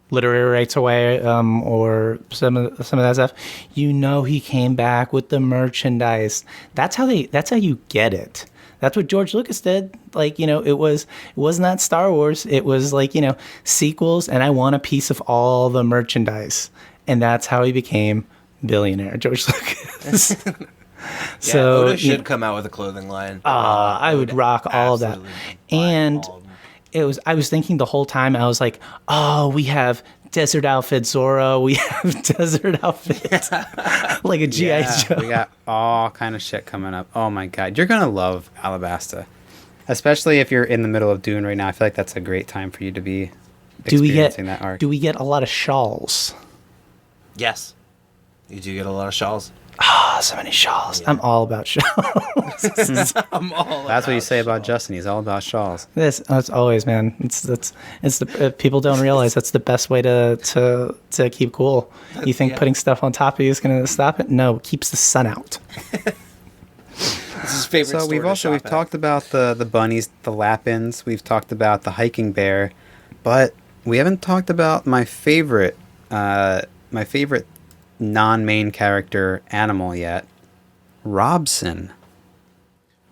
literary rights away, or some of that stuff, he came back with the merchandise. That's how you get it. That's what George Lucas did. It was not Star Wars. It was sequels, and I want a piece of all the merchandise, and that's how he became billionaire, George Lucas. So Oda should come out with a clothing line. I would rock all of that. And I was thinking the whole time, I was like, oh, we have desert outfit Zoro, we have desert outfit like a G.I. Joe. We got all kind of shit coming up. Oh my god, you're gonna love Alabasta, especially if you're in the middle of Dune right now. I feel like that's a great time for you to be experiencing that arc. Do we get a lot of shawls? Yes, you do get a lot of shawls. So many shawls. Yeah. I'm all about shawls. That's what you say about Justin. He's all about shawls. That's always, man. It's the people don't realize that's the best way to keep cool. You think putting stuff on top of you is going to stop it? No, it keeps the sun out. This is his favorite. So we've talked about the bunnies, the Lapins. We've talked about the hiking bear, but we haven't talked about my favorite non-main character animal yet, Robson.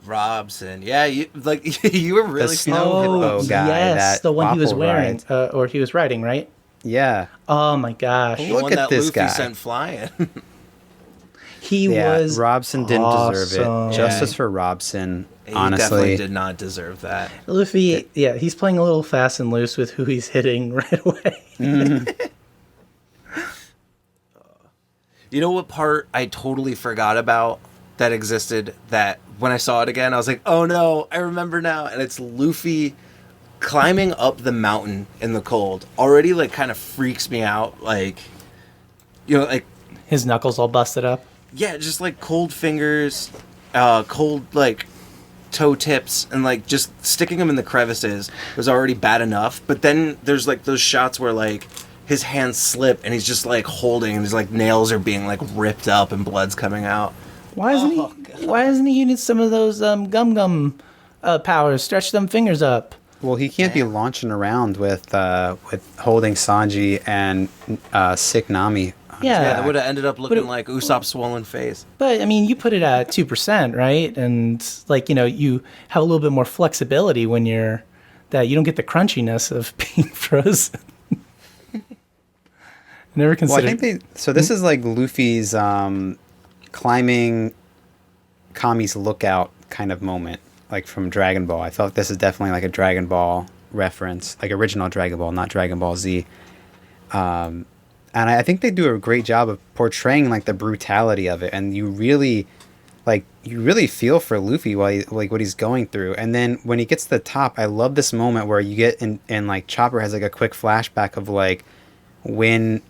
Yeah, you were really the snow hippo guy. Yes, the one he was wearing, rides. or he was riding, right? Yeah. Oh my gosh! Look at this Luffy guy. Sent flying. He was. Robson didn't deserve it. Justice for Robson. He honestly, definitely did not deserve that. Luffy, he's playing a little fast and loose with who he's hitting right away. You know what part I totally forgot about that existed, that when I saw it again, I was like, oh no, I remember now. And it's Luffy climbing up the mountain in the cold. Already, kind of freaks me out. His knuckles all busted up. Yeah, just cold fingers, cold, toe tips, and just sticking them in the crevices was already bad enough. But then there's those shots where his hands slip and he's just holding, and his nails are being ripped up and blood's coming out. Why isn't he using some of those gum powers? Stretch them fingers up. Well, he can't be launching around with holding Sanji and sick Nami. Yeah, that would have ended up looking like Usopp's swollen face. But I mean, you put it at 2%, right? And you have a little bit more flexibility when you don't get the crunchiness of being frozen. Never considered. Well, I think this is Luffy's climbing Kami's lookout kind of moment, from Dragon Ball. I felt this is definitely a Dragon Ball reference, original Dragon Ball, not Dragon Ball Z. And I think they do a great job of portraying the brutality of it, and you really like you really feel for Luffy while like what he's going through. And then when he gets to the top, I love this moment where you get and like Chopper has like a quick flashback of like when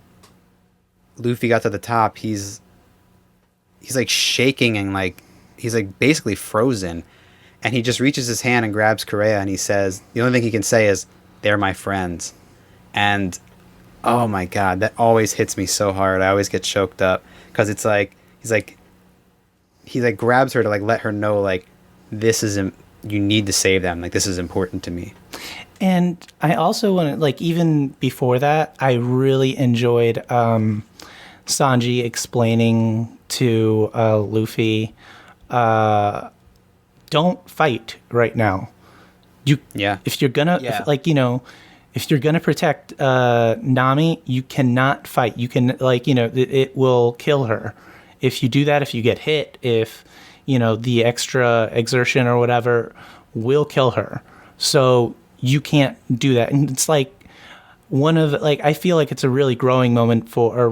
Luffy got to the top, he's like shaking and like he's like basically frozen, and he just reaches his hand and grabs Kureha, and he says, the only thing he can say is, "They're my friends." And oh my god, that always hits me so hard. I always get choked up because it's like he grabs her to like let her know like this is you need to save them, like this is important to me. And I also want to, like, even before that, I really enjoyed Sanji explaining to Luffy, don't fight right now. If you're gonna, if you're gonna protect Nami, you cannot fight. You can, like, it will kill her if you do that. If you get hit, if the extra exertion or whatever will kill her. So you can't do that. And it's like one of I feel like it's a real growing moment for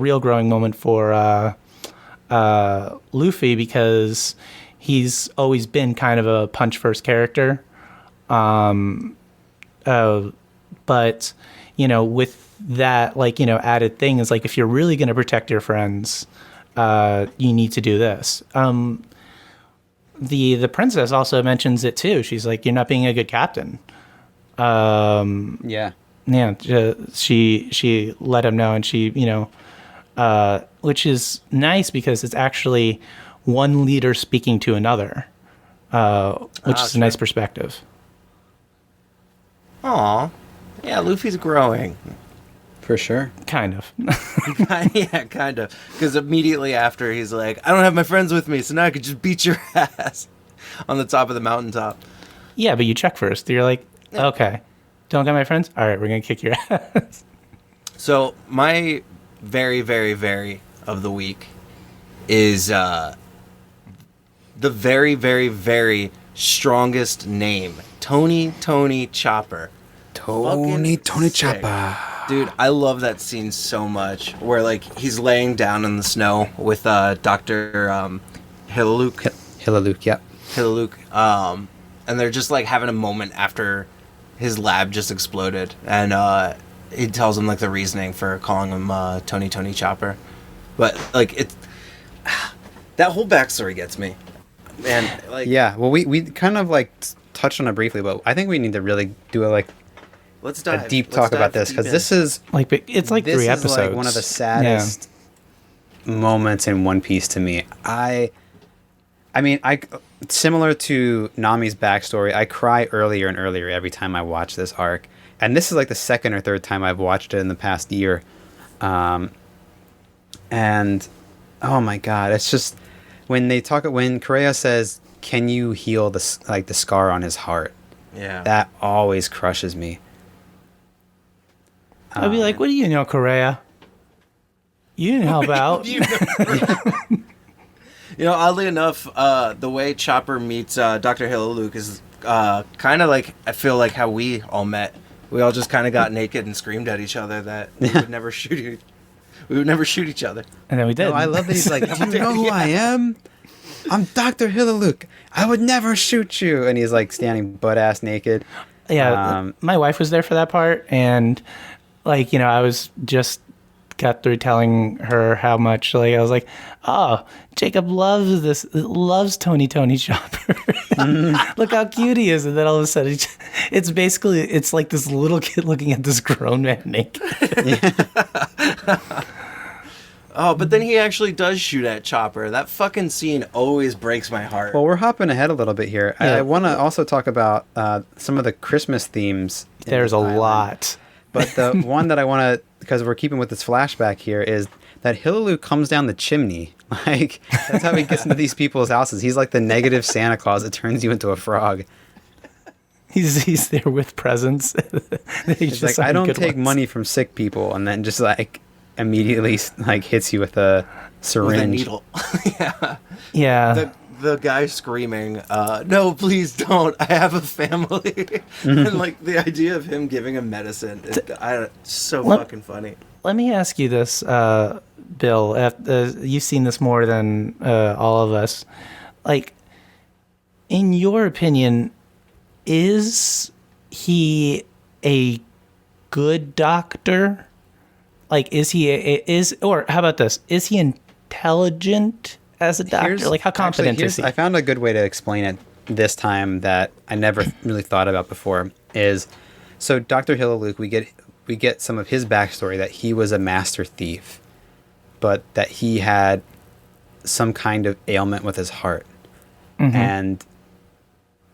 Luffy, because he's always been kind of a punch first character. But with that, added thing is like, if you're really going to protect your friends, you need to do this. The princess also mentions it too. She's like, you're not being a good captain. She let him know, and she, which is nice because it's actually one leader speaking to another, which is a nice perspective. Aw. Yeah, Luffy's growing. For sure. Kind of. Yeah, kind of. Because immediately after, he's like, I don't have my friends with me, so now I could just beat your ass on the top of the mountaintop. Yeah, but you check first. You're like, okay, don't got my friends? All right, we're going to kick your ass. So my very, very, very of the week is the very, very, very strongest name. Tony Chopper. Tony Chopper. Dude, I love that scene so much, where like he's laying down in the snow with Dr. Hilaluk. Hilaluk, yep. Hilaluk. And they're just like having a moment after his lab just exploded, and he tells him like the reasoning for calling him Tony Chopper. But like it's that whole backstory gets me. Man, like, yeah, well we kind of like touched on it briefly, but I think we need to really do a deep talk about this, because this is like, it's like 3 episodes. Like one of the saddest moments in One Piece to me. I mean, similar to Nami's backstory, I cry earlier and earlier every time I watch this arc, and this is like the second or third time I've watched it in the past year, and oh my god, it's just when Kureha says, "Can you heal the scar on his heart?" Yeah, that always crushes me. I'd be like, what do you know, Kureha? You didn't help out. Oddly enough, the way Chopper meets Dr. Hilaluk is kind of like, I feel like how we all met. We all just kind of got naked and screamed at each other that we would never shoot each other. And then we did. No, I love that he's like, do you know who I am? I'm Dr. Hilaluk. I would never shoot you. And he's like standing butt-ass naked. Yeah, my wife was there for that part, and I was just got through telling her how much, I was like, oh, Jacob loves Tony Chopper. Look how cute he is. And then all of a sudden, it's like this little kid looking at this grown man naked. Oh, but then he actually does shoot at Chopper. That fucking scene always breaks my heart. Well, we're hopping ahead a little bit here. Yeah. I want to also talk about some of the Christmas themes. There's a lot. But the one that I want to, because we're keeping with this flashback here, is that Hilaluk comes down the chimney. Like, that's how he gets into these people's houses. He's like the negative Santa Claus that turns you into a frog. He's there with presents. He's like, I don't take money from sick people, and then just like immediately like hits you with a syringe. With a needle. Yeah. The guy screaming, no, please don't. I have a family. And like the idea of him giving him medicine is so fucking funny. Let me ask you this, Bill. You've seen this more than all of us. like, in your opinion, is he a good doctor? Like, is he or how about this? Is he intelligent as a doctor? Like, how confident is he? I found a good way to explain it this time that I never really thought about before. Is so Dr. Hillaluk, we get some of his backstory, that he was a master thief, but that he had some kind of ailment with his heart. Mm-hmm. And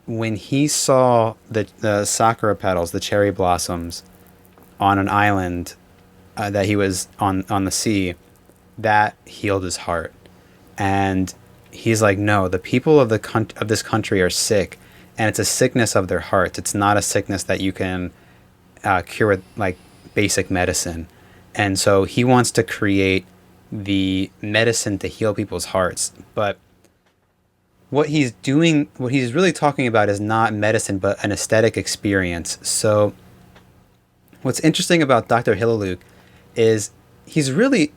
when he saw the sakura petals, the cherry blossoms, on an island that he was on the sea, that healed his heart. And he's like, no, the people of this country are sick, and it's a sickness of their hearts. It's not a sickness that you can cure with like basic medicine. And so he wants to create the medicine to heal people's hearts. But what he's really talking about is not medicine, but an aesthetic experience. So what's interesting about Dr. Hillaluk is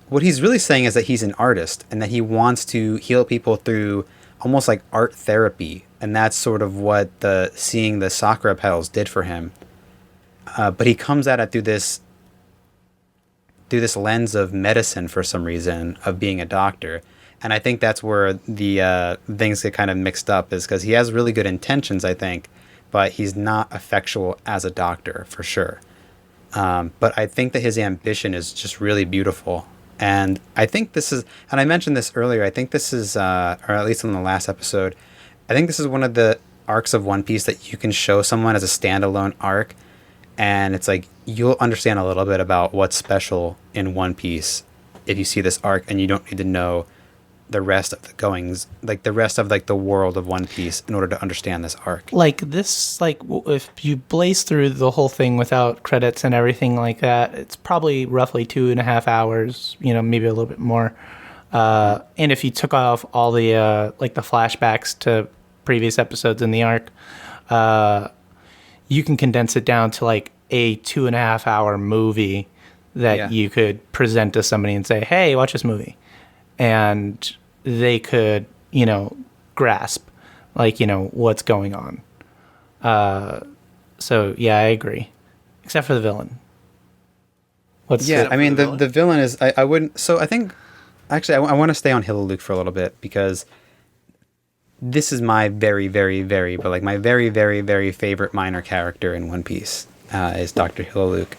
what he's really saying is that he's an artist, and that he wants to heal people through almost like art therapy. And that's sort of what seeing the sakura petals did for him. But he comes at it through this lens of medicine for some reason, of being a doctor. And I think that's where the things get kind of mixed up, is because he has really good intentions, I think, but he's not effectual as a doctor for sure. But I think that his ambition is just really beautiful. And I think this is, and I mentioned this earlier, I think this is, or at least in the last episode, I think this is one of the arcs of One Piece that you can show someone as a standalone arc. And it's like, you'll understand a little bit about what's special in One Piece if you see this arc, and you don't need to know the rest of the goings, like the rest of like the world of One Piece in order to understand this arc. Like this, like if you blaze through the whole thing without credits and everything like that, it's probably roughly 2.5 hours, maybe a little bit more. And if you took off all the like the flashbacks to previous episodes in the arc, you can condense it down to like a 2.5 hour movie that you could present to somebody and say, hey, watch this movie. And they could, grasp, like, what's going on. So, yeah, I agree. Except for the villain. The villain is, I wouldn't, so I think, actually, I want to stay on Hillaluk for a little bit, because this is my very, very, very, but like my very, very, very favorite minor character in One Piece is Dr. Hillaluk.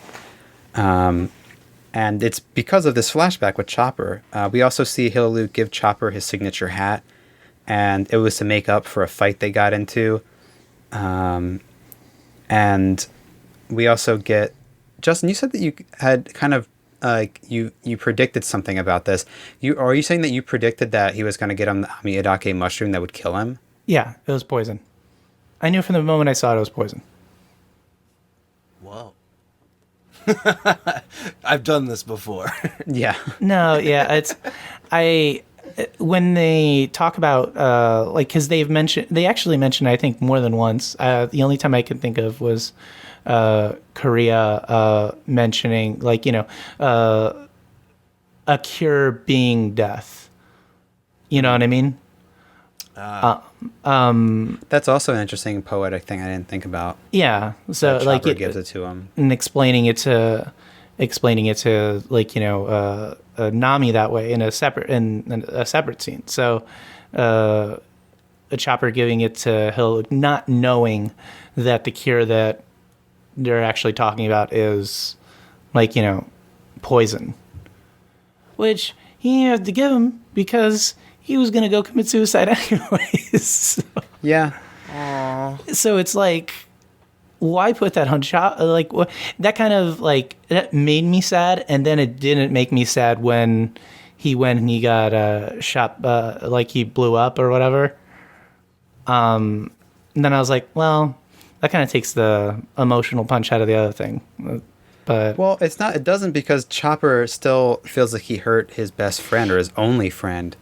And it's because of this flashback with Chopper. We also see Hillaluk give Chopper his signature hat, and it was to make up for a fight they got into. And we also get... Justin, you said that you had kind of... you predicted something about this. Are you saying that you predicted that he was going to get him the Amidake mushroom that would kill him? Yeah, it was poison. I knew from the moment I saw it was poison. Whoa. I've done this before. Yeah. No, yeah, when they talk about because they actually mentioned, I think, more than once. The only time I could think of was Korea mentioning, like, a cure being death. You know what I mean? That's also an interesting poetic thing I didn't think about. Yeah, so like Chopper gives it to him, and explaining it to like, Nami that way in a separate scene. So a Chopper giving it to Hill, not knowing that the cure that they're actually talking about is, like, poison, which he had to give him because he was going to go commit suicide anyways. So. Yeah. Aww. So it's like, why put that on Chopper? Like, that kind of, like, that made me sad, and then it didn't make me sad when he went and he got shot, like he blew up or whatever. And then I was like, well, that kind of takes the emotional punch out of the other thing. But well, it doesn't, because Chopper still feels like he hurt his best friend or his only friend.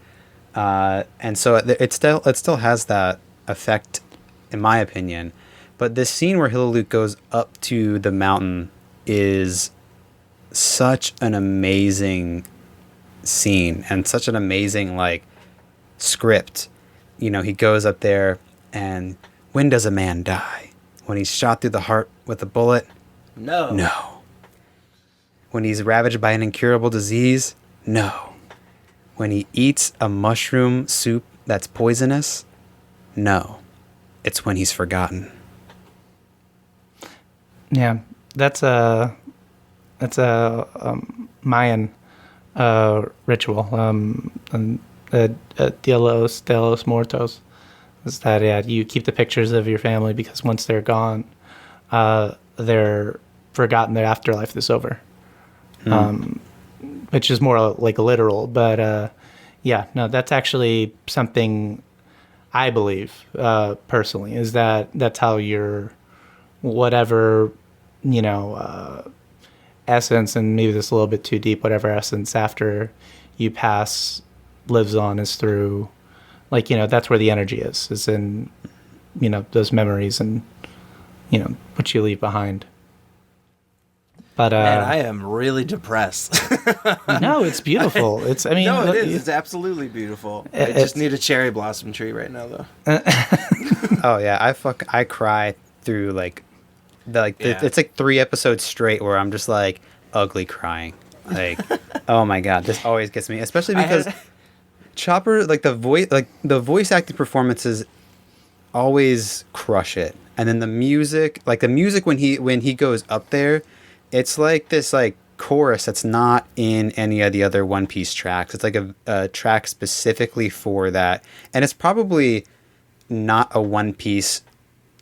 And so it still has that effect, in my opinion. But this scene where Hillaluk goes up to the mountain is such an amazing scene, and such an amazing, like, script. he goes up there, and when does a man die? When he's shot through the heart with a bullet? No. No. When he's ravaged by an incurable disease? No. When he eats a mushroom soup that's poisonous? No. It's when he's forgotten. Yeah, that's a Mayan ritual. Dia de los Muertos. Is that you keep the pictures of your family because once they're gone, they're forgotten. Their afterlife is over. Which is more like literal, but that's actually something I believe personally, is that's how your whatever essence, and maybe this is a little bit too deep, whatever essence after you pass lives on is through, that's where the energy is in those memories and what you leave behind. But man, I am really depressed. No, it's beautiful. It is. It's absolutely beautiful. I just need a cherry blossom tree right now, though. Oh yeah, I cry through it's like 3 episodes straight where I'm just like ugly crying. Like, oh my god, this always gets me, especially because Chopper, the voice acting performances always crush it, and then the music when he goes up there. It's like this chorus that's not in any of the other One Piece tracks. It's like a track specifically for that. And it's probably not a One Piece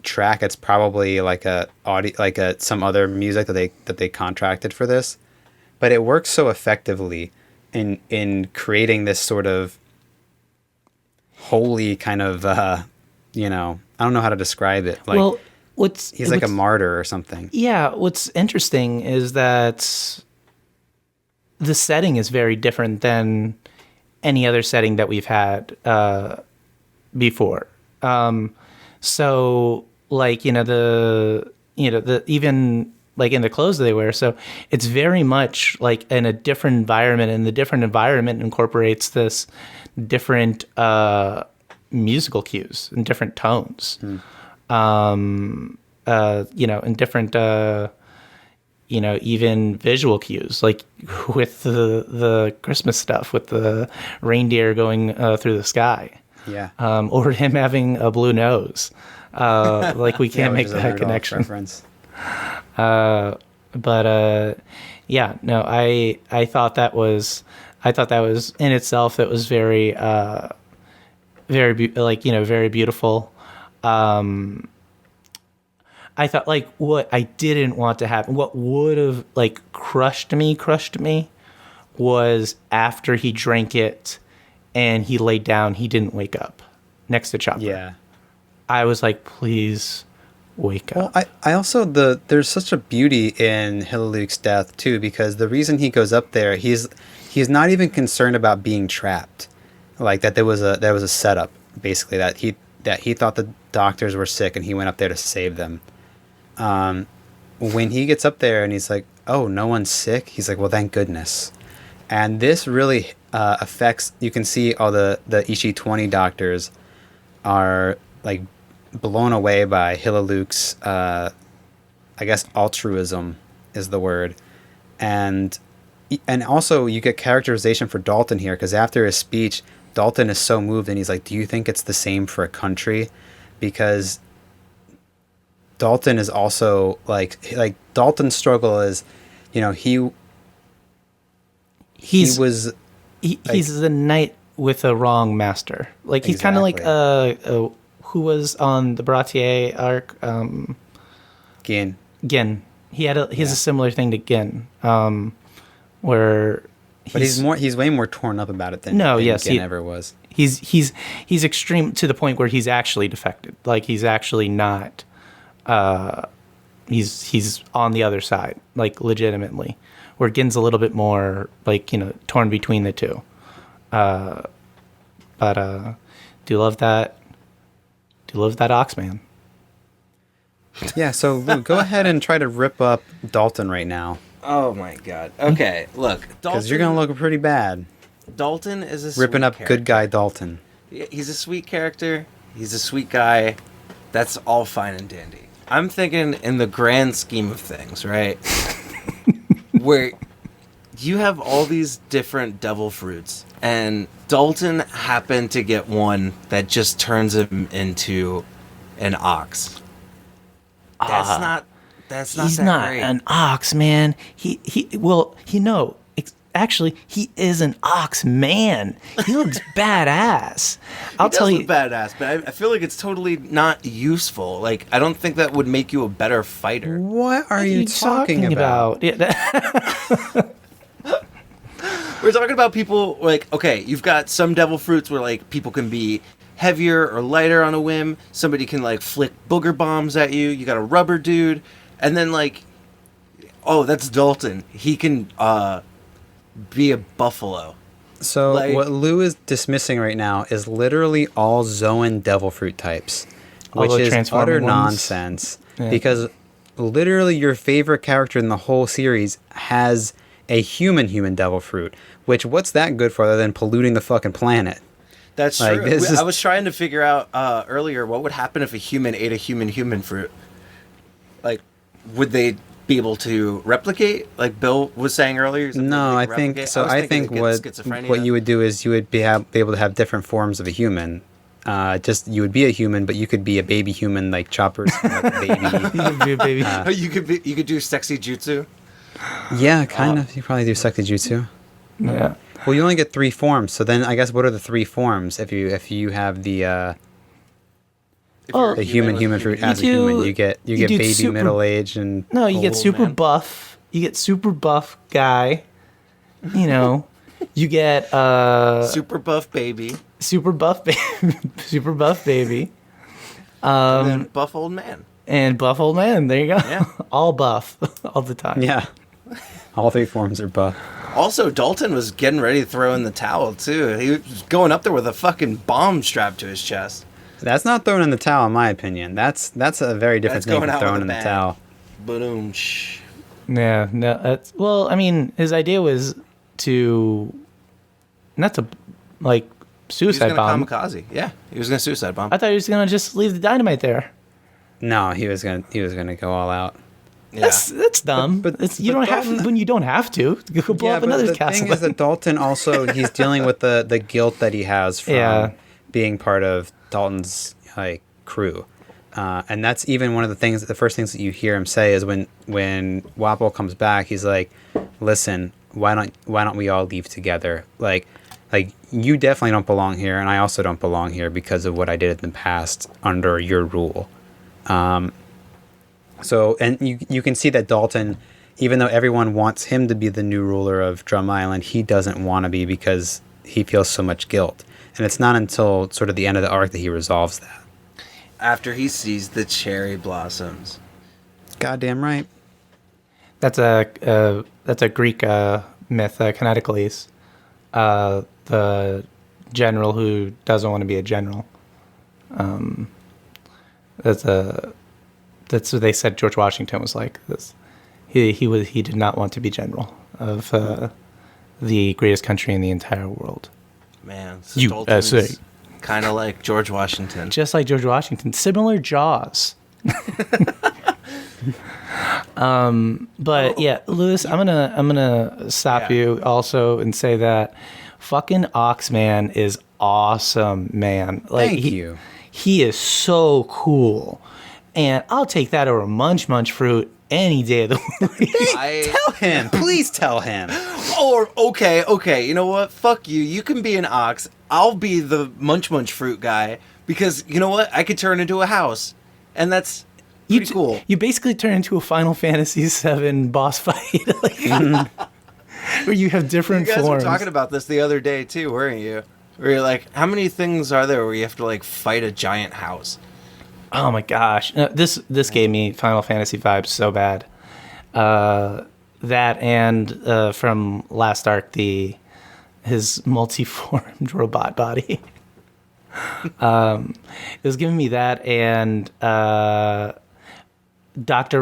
track. It's probably some other music that they contracted for this. But it works so effectively in creating this sort of holy kind of I don't know how to describe it. He's like a martyr or something. Yeah, what's interesting is that the setting is very different than any other setting that we've had before. So the even in the clothes that they wear. So it's very much like in a different environment, and the different environment incorporates this different musical cues and different tones. In different, even visual cues, like with the Christmas stuff, with the reindeer going through the sky. Yeah. Or him having a blue nose. We can't make that connection. I thought that was in itself, it was very, very beautiful. I thought what I didn't want to happen, what would have crushed me was after he drank it and he laid down, he didn't wake up next to Chopper. Yeah. I was like, please wake up. I also, there's such a beauty in Hilaluke's death too, because the reason he goes up there, he's not even concerned about being trapped. That there was a setup, basically, that he thought the doctors were sick and he went up there to save them. When he gets up there and he's like, oh, no one's sick, he's like, well, thank goodness. And this really affects, you can see all the Ishii 20 doctors are blown away by Hilaluke's I guess altruism is the word. And also you get characterization for Dalton here, because after his speech, Dalton is so moved and he's like, do you think it's the same for a country? Because Dalton is also Dalton's struggle is, he's a knight with a wrong master. He's kind of like who was on the Bratier arc? Gin. He has a similar thing to Gin, where. But he's way more torn up about it than Gin ever was. He's extreme to the point where he's actually defected. He's actually not. He's on the other side, legitimately. Where Gin's a little bit more torn between the two. But do love that. Do love that Oxman. Yeah. So Lou, go ahead and try to rip up Dalton right now. Oh my god. Okay, look, Dalton. Because you're gonna look pretty bad. Dalton is a ripping up character. good guy Dalton. He's a sweet character. He's a sweet guy. That's all fine and dandy. I'm thinking in the grand scheme of things, right? Where you have all these different devil fruits, and Dalton happened to get one that just turns him into an ox. That's not He's that not great. an ox, man. Actually, he is an ox man. He looks badass. I'll tell you. Badass, but I feel like it's totally not useful. Like, I don't think that would make you a better fighter. What are you talking about? Yeah, We're talking about people, like, okay, you've got some devil fruits where, like, people can be heavier or lighter on a whim. Somebody can, like, flick booger bombs at you. You got a rubber dude. And then, like, oh, that's Dalton. He can be a buffalo. So Like- what Lou is dismissing right now is literally all Zoan devil fruit types, All which the is transforming utter ones? nonsense. Yeah. Because literally your favorite character in the whole series has a human devil fruit. Which, what's that good for other than polluting the fucking planet? That's Like, true. this is- I was trying to figure out earlier what would happen if a human ate a human fruit. Like, would they be able to replicate? Like Bill was saying earlier. He's like, No, they I could think replicate. so. was I thinking think they'd get what schizophrenia. you would do is you would be able to have different forms of a human. Just you would be a human, but you could be a baby human, like Chopper's like baby. baby. You could do sexy jutsu. Yeah, kind of. You probably do Sekijutsu. Yeah. Well, you only get 3 forms, so then I guess what are the 3 forms? If you have the If Oh, you're a the human with fruit human- as a do- human, you get you do baby, super- middle age, and No, you get Old super man. buff. You get super buff guy. You know, you get super buff baby, super buff baby, super buff baby, and then buff old man. and buff old man. There you go. Yeah. All buff all the time. yeah, all 3 forms are buff. Also, Dalton was getting ready to throw in the towel too. He was going up there with a fucking bomb strapped to his chest. That's not thrown in the towel, in my opinion. That's a very different That's thing going from out with throwing a in the bang. towel. Boom. Yeah. No. That's, well, I mean, his idea was to not to like He was suicide gonna bomb. kamikaze. Yeah, he was gonna suicide bomb. I thought he was gonna just leave the dynamite there. No, he was gonna go all out. Yeah. That's dumb. But- It's, you but don't have Dalton- when you don't have to. You could blow up but another the castle. thing is that Dalton also he's dealing with the guilt that he has from Yeah. being part of Dalton's like crew, and that's even one of the first things that you hear him say is when Wapol comes back, he's like, "Listen, why don't we all leave together? Like you definitely don't belong here, and I also don't belong here because of what I did in the past under your rule." So, and you can see that Dalton, even though everyone wants him to be the new ruler of Drum Island, he doesn't want to be because he feels so much guilt. And it's not until sort of the end of the arc that he resolves that. After he sees the cherry blossoms. Goddamn right. That's a Greek myth, Canonicles. The general who doesn't want to be a general. That's what they said. George Washington was like this. He did not want to be general of the greatest country in the entire world. Man, so USA. kind of like George Washington. Just like George Washington, similar jaws. But yeah, Lewis, I'm gonna stop Yeah. you also and say that fucking Oxman is awesome, man. Like Thank you. He is so cool, and I'll take that over Munch Fruit any day of the week. Tell him. Please tell him. Or okay. You know what? Fuck you. You can be an ox. I'll be the munch fruit guy because you know what? I could turn into a house, and that's pretty cool. You basically turn into a Final Fantasy VII boss fight, like, where you have You different guys were forms. talking about this the other day too, weren't you? Where you're like, how many things are there where you have to like fight a giant house? Oh my gosh, no, this gave me Final Fantasy vibes so bad. That and from last arc, his multi-formed robot body. It was giving me that and Dr.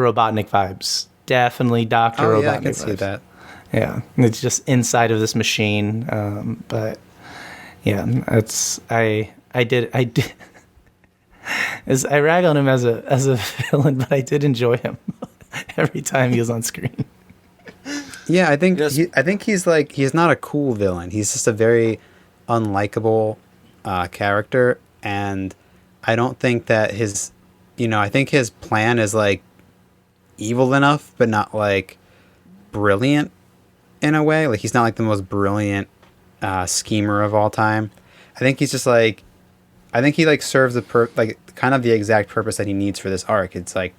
Robotnik vibes. Definitely Dr. Oh Robotnik yeah, I can vibes. see that. Yeah, it's just inside of this machine. But Yeah, that's I did as I rag on him as a villain, but I did enjoy him every time he was on screen. Yeah, I think Yes. I think he's not a cool villain. He's just a very unlikable character, and I don't think that I think his plan is like evil enough, but not like brilliant in a way. Like he's not like the most brilliant schemer of all time. I think he's just like, I think he like serves like kind of the exact purpose that he needs for this arc. It's like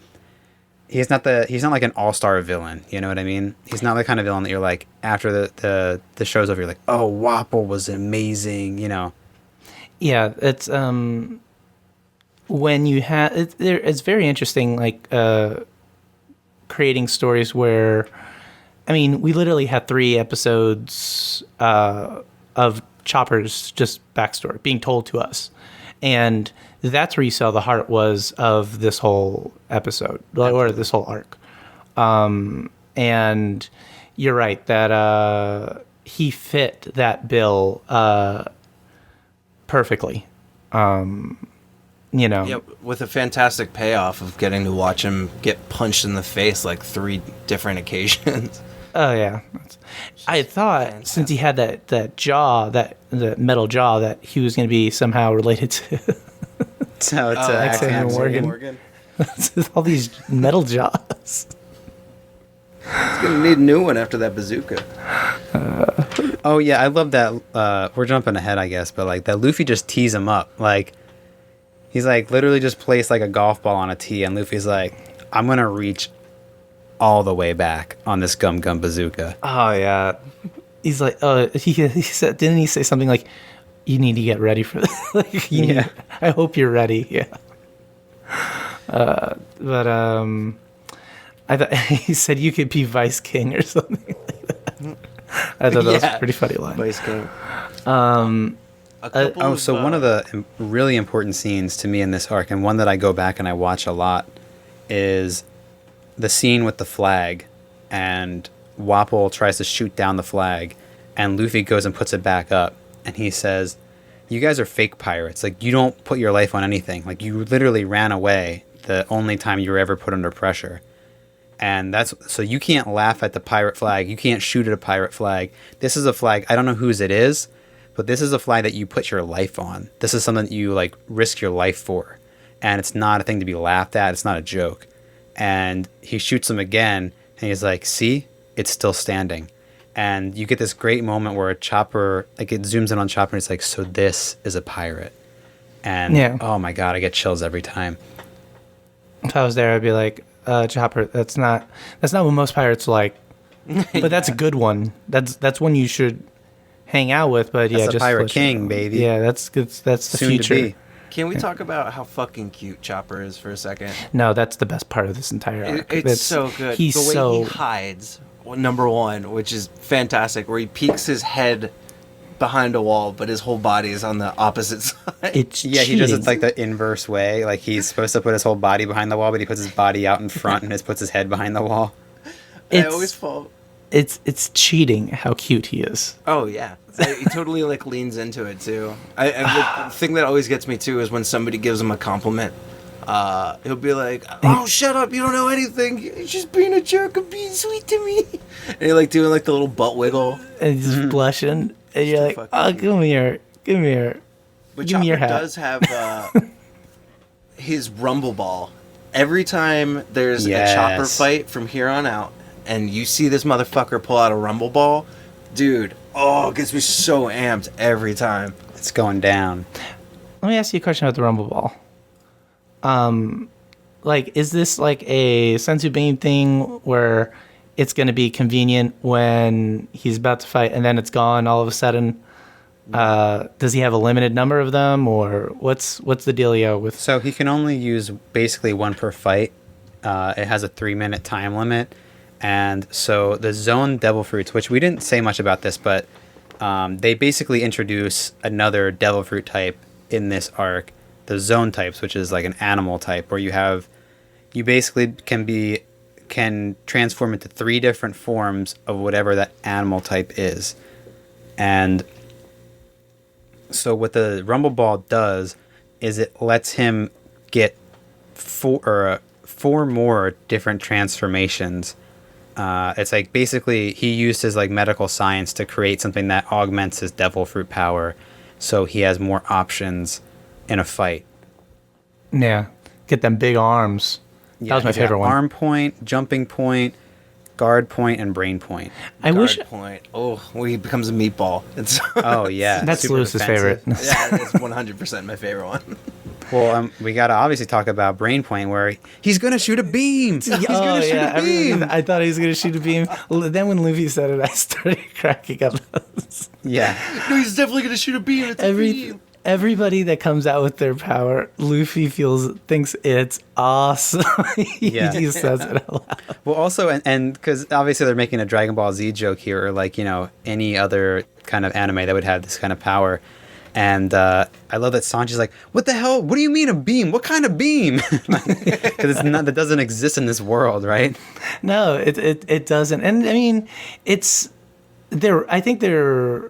he's not like an all-star villain, you know what I mean? He's not the kind of villain that you're like after the show's over you're like, "Oh, Wapple was amazing," you know. Yeah, it's when you have it's very interesting, like creating stories where, I mean, we literally had 3 episodes of Chopper's just backstory being told to us, and that's where you saw the heart was of this whole episode or this whole arc. And you're right that he fit that bill perfectly. Yeah, with a fantastic payoff of getting to watch him get punched in the face like 3 different occasions. Oh yeah, I thought fantastic. Since he had that jaw, the metal jaw, that he was going to be somehow related to So it's Alexander Alexander Morgan. all these metal jaws. He's gonna need a new one after that bazooka. Oh yeah, I love that. We're jumping ahead, I guess, but like that Luffy just tees him up. Like he's like literally just placed like a golf ball on a tee, and Luffy's like, "I'm gonna reach all the way back on this Gum Gum Bazooka." Oh yeah, he's like, he said, didn't he say something like, "You need to get ready for this." Like, Yeah. I hope you're ready. Yeah. But I thought he said you could be Vice King or something like that. I thought that was a pretty funny line. Vice King. So one of the really important scenes to me in this arc, and one that I go back and I watch a lot, is the scene with the flag, and Wapple tries to shoot down the flag, and Luffy goes and puts it back up, and he says, "You guys are fake pirates. Like, you don't put your life on anything. Like, you literally ran away the only time you were ever put under pressure. And so you can't laugh at the pirate flag. You can't shoot at a pirate flag. This is a flag. I don't know whose it is, but this is a flag that you put your life on. This is something that you like risk your life for. And it's not a thing to be laughed at. It's not a joke." And he shoots him again, and he's like, "See, it's still standing." And you get this great moment where Chopper, like it zooms in on Chopper, and it's like, "So this is a pirate." And Yeah. oh my god, I get chills every time. If I was there, I'd be like, Chopper, that's not what most pirates like, but that's a good one. That's one you should hang out with. But yeah, That's a just pirate let you king, know. baby. Yeah, that's good. That's the Soon future. to be. Can we talk about how fucking cute Chopper is for a second? No, that's the best part of this entire arc. It's so good. He's the way so he hides, number one, which is fantastic, where he peeks his head behind a wall, but his whole body is on the opposite side. it's Yeah, he does cheating. it like the inverse way. Like he's supposed to put his whole body behind the wall, but he puts his body out in front and just puts his head behind the wall. I It's- always fall. It's cheating how cute he is. Oh yeah, he totally like leans into it too. The thing that always gets me too is when somebody gives him a compliment. He'll be like, "Oh, shut up! You don't know anything. You're just being a jerk and being sweet to me." And you're like doing like the little butt wiggle. And he's just blushing, and you're like, fucking "Oh, cute. give me your." But Give me your Chopper hat. does have his rumble ball. Every time there's Yes. a Chopper fight from here on out, and you see this motherfucker pull out a rumble ball, dude, it gets me so amped every time. It's going down. Let me ask you a question about the Rumble Ball. Like, is this like a sensu bean thing where it's going to be convenient when he's about to fight and then it's gone all of a sudden? Does he have a limited number of them, or what's the dealio with? So he can only use basically one per fight. It has a 3-minute time limit. And so the zone devil fruits, which we didn't say much about this, but they basically introduce another devil fruit type in this arc, the zone types, which is like an animal type, where you basically can transform into 3 different forms of whatever that animal type is. And So what the Rumble Ball does is it lets him get four more different transformations. It's like basically he used his like medical science to create something that augments his devil fruit power, so he has more options in a fight. Yeah, get them big arms. Yeah, That was my he's got favorite one. Arm point, jumping point, guard point, and brain point. I wish Point. Oh, where he becomes a meatball. It's Oh yeah, that's super Lewis's defensive. favorite. yeah, it's 100% my favorite one. Well, we gotta obviously talk about brain point, where he's gonna shoot a beam. He's gonna shoot a beam. I thought he was gonna shoot a beam. Then when Luffy said it, I started cracking up. Yeah, No, he's definitely gonna shoot a beam. It's a beam. Everybody that comes out with their power, Luffy thinks it's awesome. Yeah. He says it out loud. Well, also, and because obviously they're making a Dragon Ball Z joke here, or like, any other kind of anime that would have this kind of power. And I love that Sanji's like, what the hell? What do you mean a beam? What kind of beam? Because that doesn't exist in this world, right? No, it doesn't. And I mean, I think they're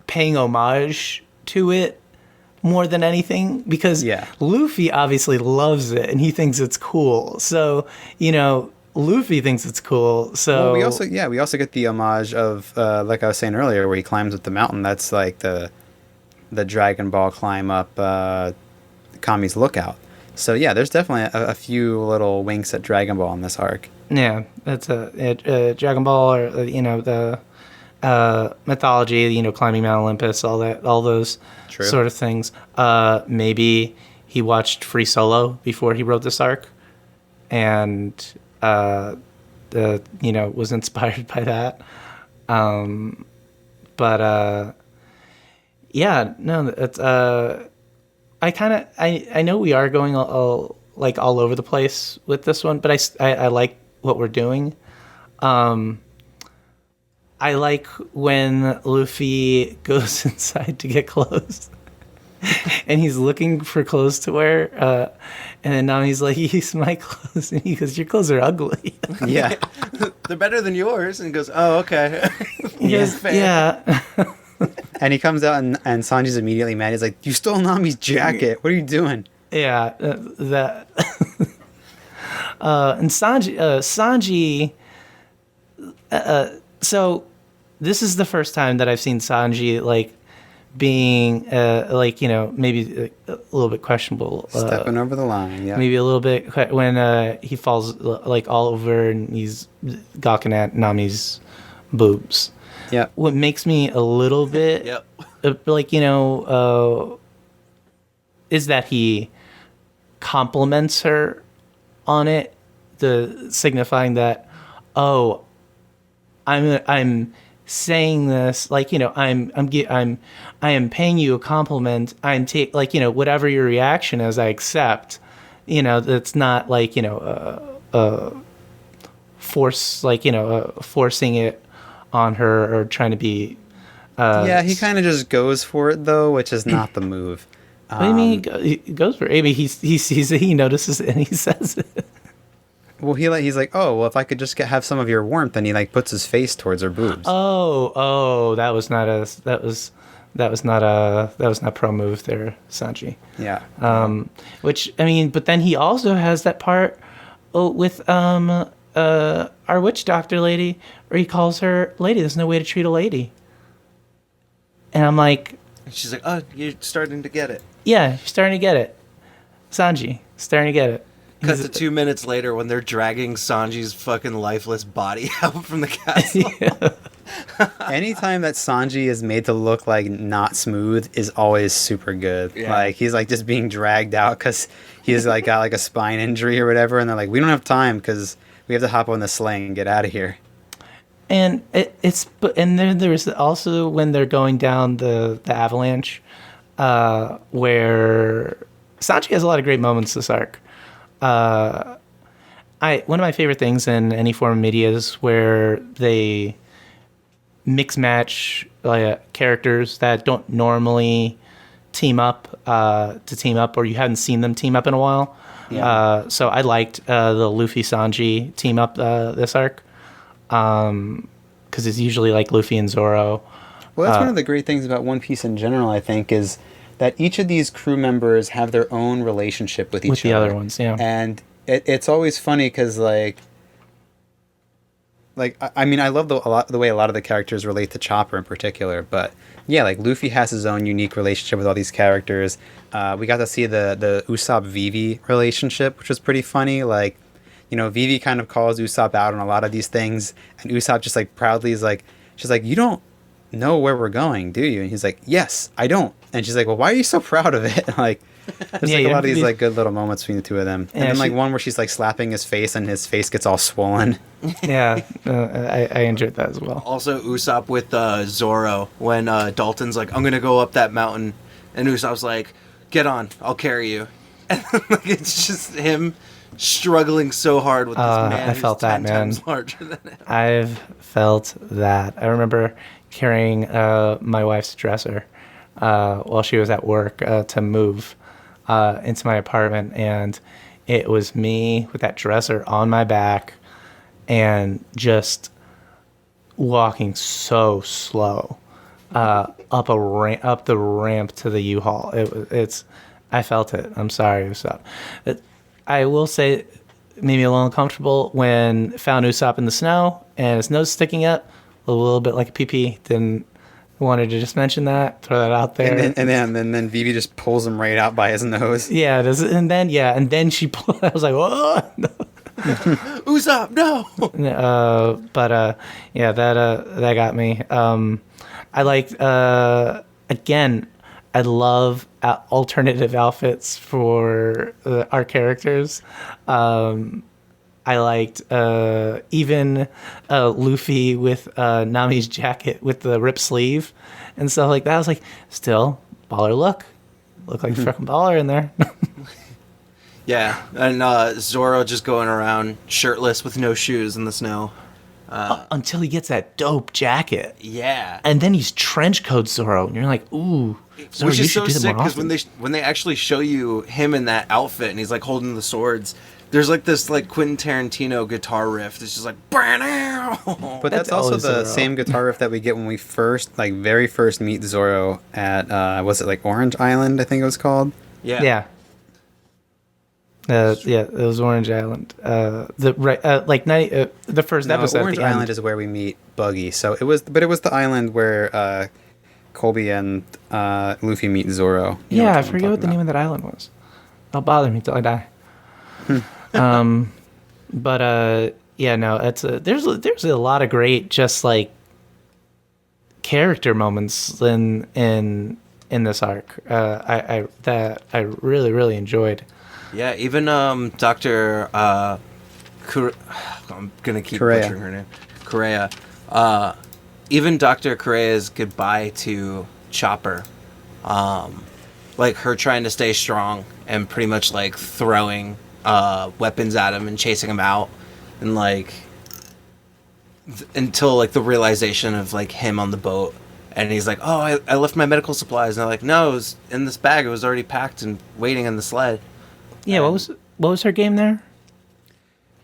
paying homage to it more than anything, because Luffy obviously loves it and he thinks it's cool. So, Luffy thinks it's cool. So well, we also get the homage of like I was saying earlier, where he climbs up the mountain. That's like the Dragon Ball climb up Kami's lookout. So yeah, there's definitely a few little winks at Dragon Ball in this arc. yeah, that's a Dragon Ball, or the mythology, climbing Mount Olympus, all those True. sort of things. Maybe he watched Free Solo before he wrote this arc, and was inspired by that. Yeah, no, it's I know we are going all over the place with this one, but I like what we're doing. I like when Luffy goes inside to get clothes, and he's looking for clothes to wear, and then now he's like, "Use my clothes," and he goes, "Your clothes are ugly." Yeah. They're better than yours. And he goes, oh, okay. He goes, yeah. And he comes out and Sanji's immediately mad. He's like, you stole Nami's jacket. What are you doing? Yeah, that. And Sanji. So, this is the first time that I've seen Sanji being maybe a little bit questionable. Stepping over the line. Yeah. Maybe a little bit when he falls all over and he's gawking at Nami's boobs. Yeah. What makes me a little bit Yep. Is that he compliments her on it, signifying that, oh, I'm saying this, I am paying you a compliment. I'm whatever your reaction is, I accept. That's not forcing it on her or trying to be. Yeah, he kind of just goes for it though, which is not the move. I mean, he goes for it. I mean, he sees it, he notices it, and he says it. Well, he's like, oh, well, if I could just have some of your warmth, and he puts his face towards her boobs. Oh, that was not pro move there, Sanji. Yeah. Which, I mean, but then he also has that part with our witch doctor lady, where he calls her lady. There's no way to treat a lady. And I'm like, And she's like, oh, you're starting to get it. yeah, you're starting to get it. Sanji, starting to get it. Cut to 2 minutes later when they're dragging Sanji's fucking lifeless body out from the castle. Anytime that Sanji is made to look not smooth is always super good. Yeah. He's just being dragged out because he's got a spine injury or whatever, and they're like, we don't have time because we have to hop on the sling and get out of here. And then there's also when they're going down the avalanche, where Sanji has a lot of great moments this arc. One of my favorite things in any form of media is where they mix match characters that don't normally team up, or you haven't seen them team up in a while. Yeah. So I liked the Luffy Sanji team up this arc, because it's usually Luffy and Zoro, Well, that's one of the great things about One Piece in general, I think, is that each of these crew members have their own relationship with each with the other. other ones, yeah. And it's always funny because, like I mean, I love the way a lot of the characters relate to Chopper in particular, but yeah, like Luffy has his own unique relationship with all these characters. We got to see the Usopp Vivi relationship, which was pretty funny. Like, you know, Vivi kind of calls Usopp out on a lot of these things, and Usopp just like proudly is like, she's like, "You don't know where we're going, do you?" And he's like, "Yes, I don't." And she's like, "Well, why are you so proud of it?" Like, there's like a lot of these like good little moments between the two of them, and then like one where she's like slapping his face and his face gets all swollen. Yeah, I enjoyed that as well. Also, Usopp with Zoro when Dalton's like, "I'm gonna go up that mountain," and Usopp's like, "Get on, I'll carry you." And like, it's just him struggling so hard with this man. I felt that, man. Times larger than him. I've felt that. I remember carrying my wife's dresser while she was at work to move into my apartment, and it was me with that dresser on my back and just walking so slow up the ramp to the U-Haul. I felt it. I'm sorry, Usopp. I will say, it made me a little uncomfortable when found Usopp in the snow and his nose sticking up, a little bit like a pee-pee. Wanted to just mention that, throw that out there. And then Vivi just pulls him right out by his nose. Yeah, and then she pulled. I was like, "Whoa!" Usopp, no. Yeah, that got me. I liked again. I love alternative outfits for our characters. I liked even Luffy with Nami's jacket with the ripped sleeve and stuff like that. I was like, still, baller look like a freaking baller in there. Yeah, and Zoro just going around shirtless with no shoes in the snow. Until he gets that dope jacket. Yeah. And then he's trench coat Zoro, and you're like, ooh. Zoro, Which is so sick because often. when they actually show you him in that outfit and he's like holding the swords, there's like this like Quentin Tarantino guitar riff. It's just like, but that's also the same guitar riff that we get when we very first meet Zoro at was it like Orange Island? I think it was called. Yeah. Yeah. It was Orange Island. The first episode. Orange Island is where we meet Buggy. So it was the island where Colby and Luffy meet Zoro. Yeah, I forget what the name of that island was. Don't bother me till I die. There's a lot of great just like character moments in this arc. I really really enjoyed. Yeah, even Dr. I'm gonna keep butchering her name. Correa. Even Dr. Correa's goodbye to Chopper, like her trying to stay strong and pretty much like throwing weapons at him and chasing him out, and like until like the realization of like him on the boat, and he's like, "Oh, I left my medical supplies," and they're like, "No, it was in this bag. It was already packed and waiting in the sled." Yeah, what was her game there?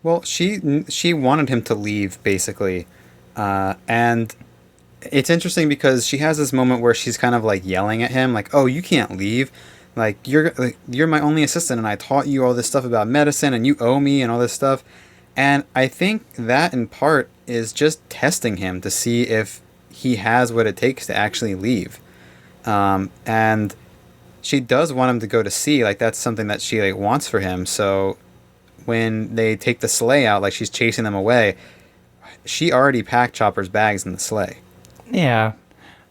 Well, she wanted him to leave basically, and it's interesting because she has this moment where she's kind of like yelling at him, like, "Oh, you can't leave. Like you're my only assistant, and I taught you all this stuff about medicine, and you owe me and all this stuff." And I think that in part is just testing him to see if he has what it takes to actually leave, and she does want him to go to sea. Like that's something that she like wants for him. So when they take the sleigh out, like she's chasing them away, she already packed Chopper's bags in the sleigh. Yeah,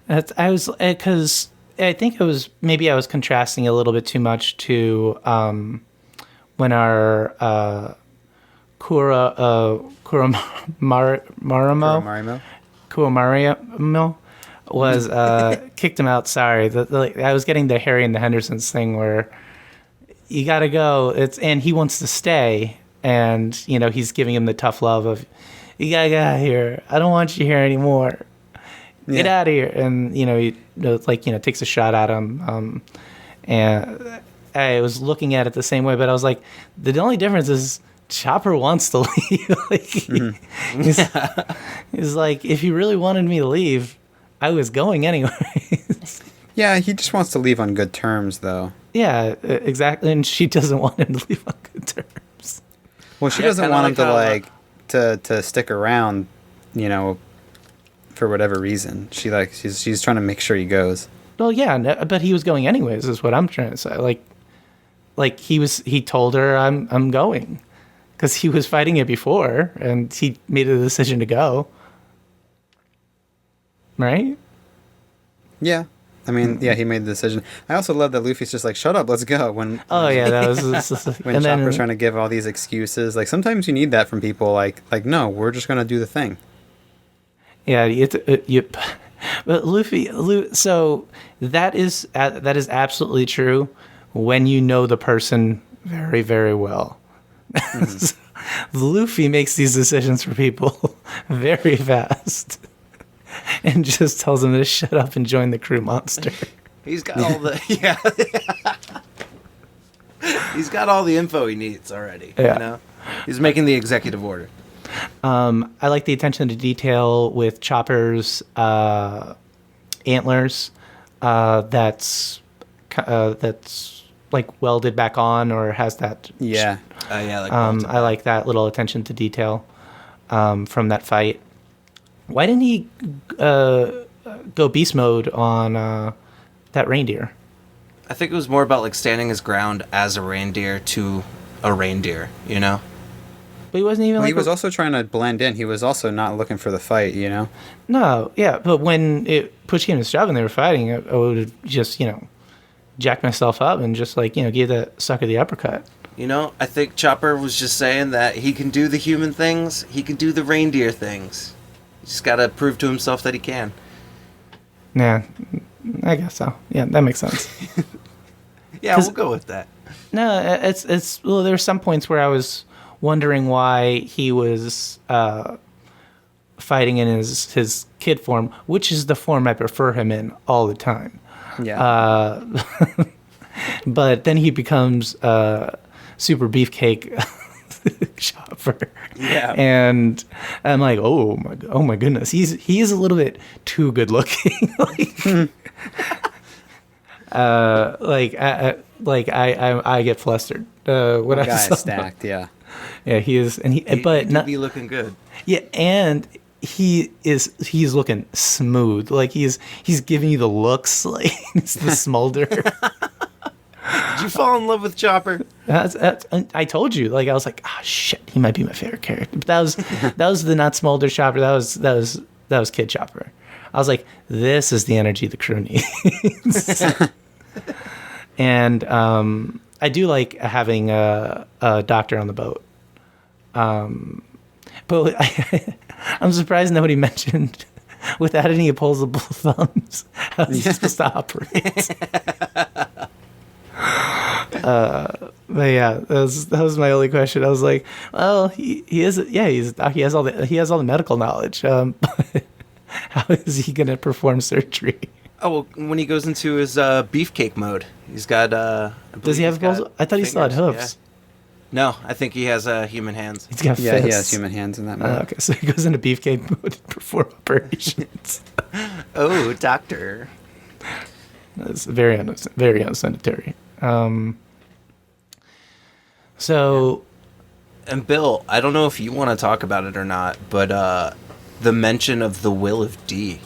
I was because I think it was maybe I was contrasting a little bit too much to when our Kuromarimo was kicked him out. Sorry, I was getting the Harry and the Hendersons thing where you gotta go. And he wants to stay, and he's giving him the tough love of, "You gotta get out of here. I don't want you here anymore. Get out of here." And he takes a shot at him. And I was looking at it the same way, but I was like, the only difference is Chopper wants to leave. He's like, if you really wanted me to leave, I was going anyway. Yeah, he just wants to leave on good terms, though. Yeah, exactly. And she doesn't want him to leave on good terms. Well, she Yeah, doesn't kinda want him like to stick around, for whatever reason. She's trying to make sure he goes. Well, yeah, no, but he was going anyways, is what I'm trying to say. Like he told her I'm going, because he was fighting it before, and he made a decision to go. Right? Yeah. I mean, yeah, he made the decision. I also love that Luffy's just like, shut up, let's go. When That was when Chopper's trying to give all these excuses. Like, sometimes you need that from people. Like no, we're just going to do the thing. Yeah, but Luffy, so that is absolutely true when you know the person very, very well. Mm-hmm. Luffy makes these decisions for people very fast. And just tells him to shut up and join the crew monster. He's got all the He's got all the info he needs already. Yeah. He's making the executive order. I like the attention to detail with Chopper's antlers. That's like welded back on, or has that. Yeah. I like that little attention to detail from that fight. Why didn't he go beast mode on that reindeer? I think it was more about like standing his ground as a reindeer to a reindeer, But he wasn't even. Well, he was also trying to blend in. He was also not looking for the fight, No, yeah, but when it push came to shove and they were fighting, I would have just jack myself up and just give that sucker the uppercut. I think Chopper was just saying that he can do the human things, he can do the reindeer things. He just got to prove to himself that he can. Yeah, I guess so. Yeah, that makes sense. Yeah, we'll go with that. No, it's well, there were some points where I was wondering why he was fighting in his kid form, which is the form I prefer him in all the time. Yeah. But then he becomes super beefcake Chopper. Yeah. And I'm like, oh my goodness, he is a little bit too good looking. I get flustered when I guy saw is stacked. Yeah. Yeah, he is, and He but not be looking good. Yeah, and he's looking smooth. Like he's giving you the looks, like it's the smolder. Did you fall in love with Chopper? I told you. Like I was like, oh shit, he might be my favorite character. But that was the not smolder Chopper. That was Kid Chopper. I was like, this is the energy the crew needs. And I do like having a doctor on the boat. But I'm surprised nobody mentioned, without any opposable thumbs, how he's supposed to operate. But yeah, that was my only question. I was like, well, he is, yeah, he's a doc. He has all the medical knowledge. But how is he going to perform surgery? Oh, well, when he goes into his beefcake mode, he's got. Does he have opposable? I thought he still had hooves. Yeah. No, I think he has human hands. He's got Yeah, fists. he has human hands in that mode. Okay, so he goes into beefcake mode to perform operations. Oh, doctor. That's very unsanitary. So, and Bill, I don't know if you want to talk about it or not, but the mention of the will of D.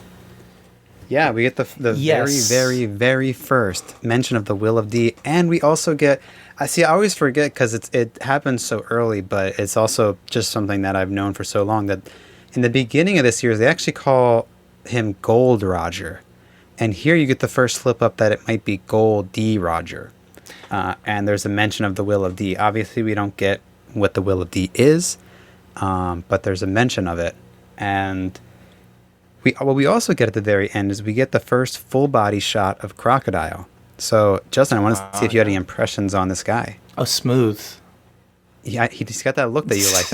Yeah, we get the Yes. very, very, very first mention of the will of D, and we also get. I always forget because it happens so early, but it's also just something that I've known for so long that in the beginning of this series they actually call him Gold Roger, and here you get the first slip up that it might be Gold D Roger, and there's a mention of the will of D. Obviously, we don't get what the will of D is, but there's a mention of it, and. What we also get at the very end is we get the first full body shot of Crocodile. So, Justin, I wanted to see if you had any impressions on this guy. oh, smooth. Yeah, he's got that look that you like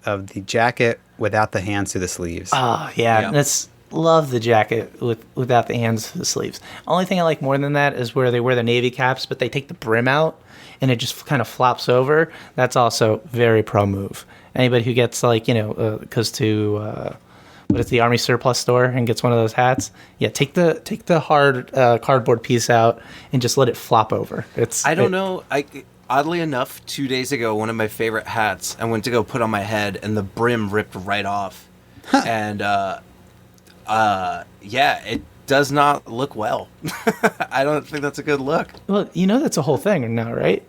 of the jacket without the hands through the sleeves. Oh yeah, Yeah. that's love the jacket without the hands to the sleeves. Only thing I like more than that is where they wear the navy caps, but they take the brim out and it just kind of flops over. That's also very pro move. Anybody who gets goes to what is the army surplus store and gets one of those hats. Yeah, take the hard cardboard piece out and just let it flop over. I don't know. Oddly enough, 2 days ago, one of my favorite hats I went to go put on my head, and the brim ripped right off. And yeah, it does not look well. I don't think that's a good look. Well, that's a whole thing now, right?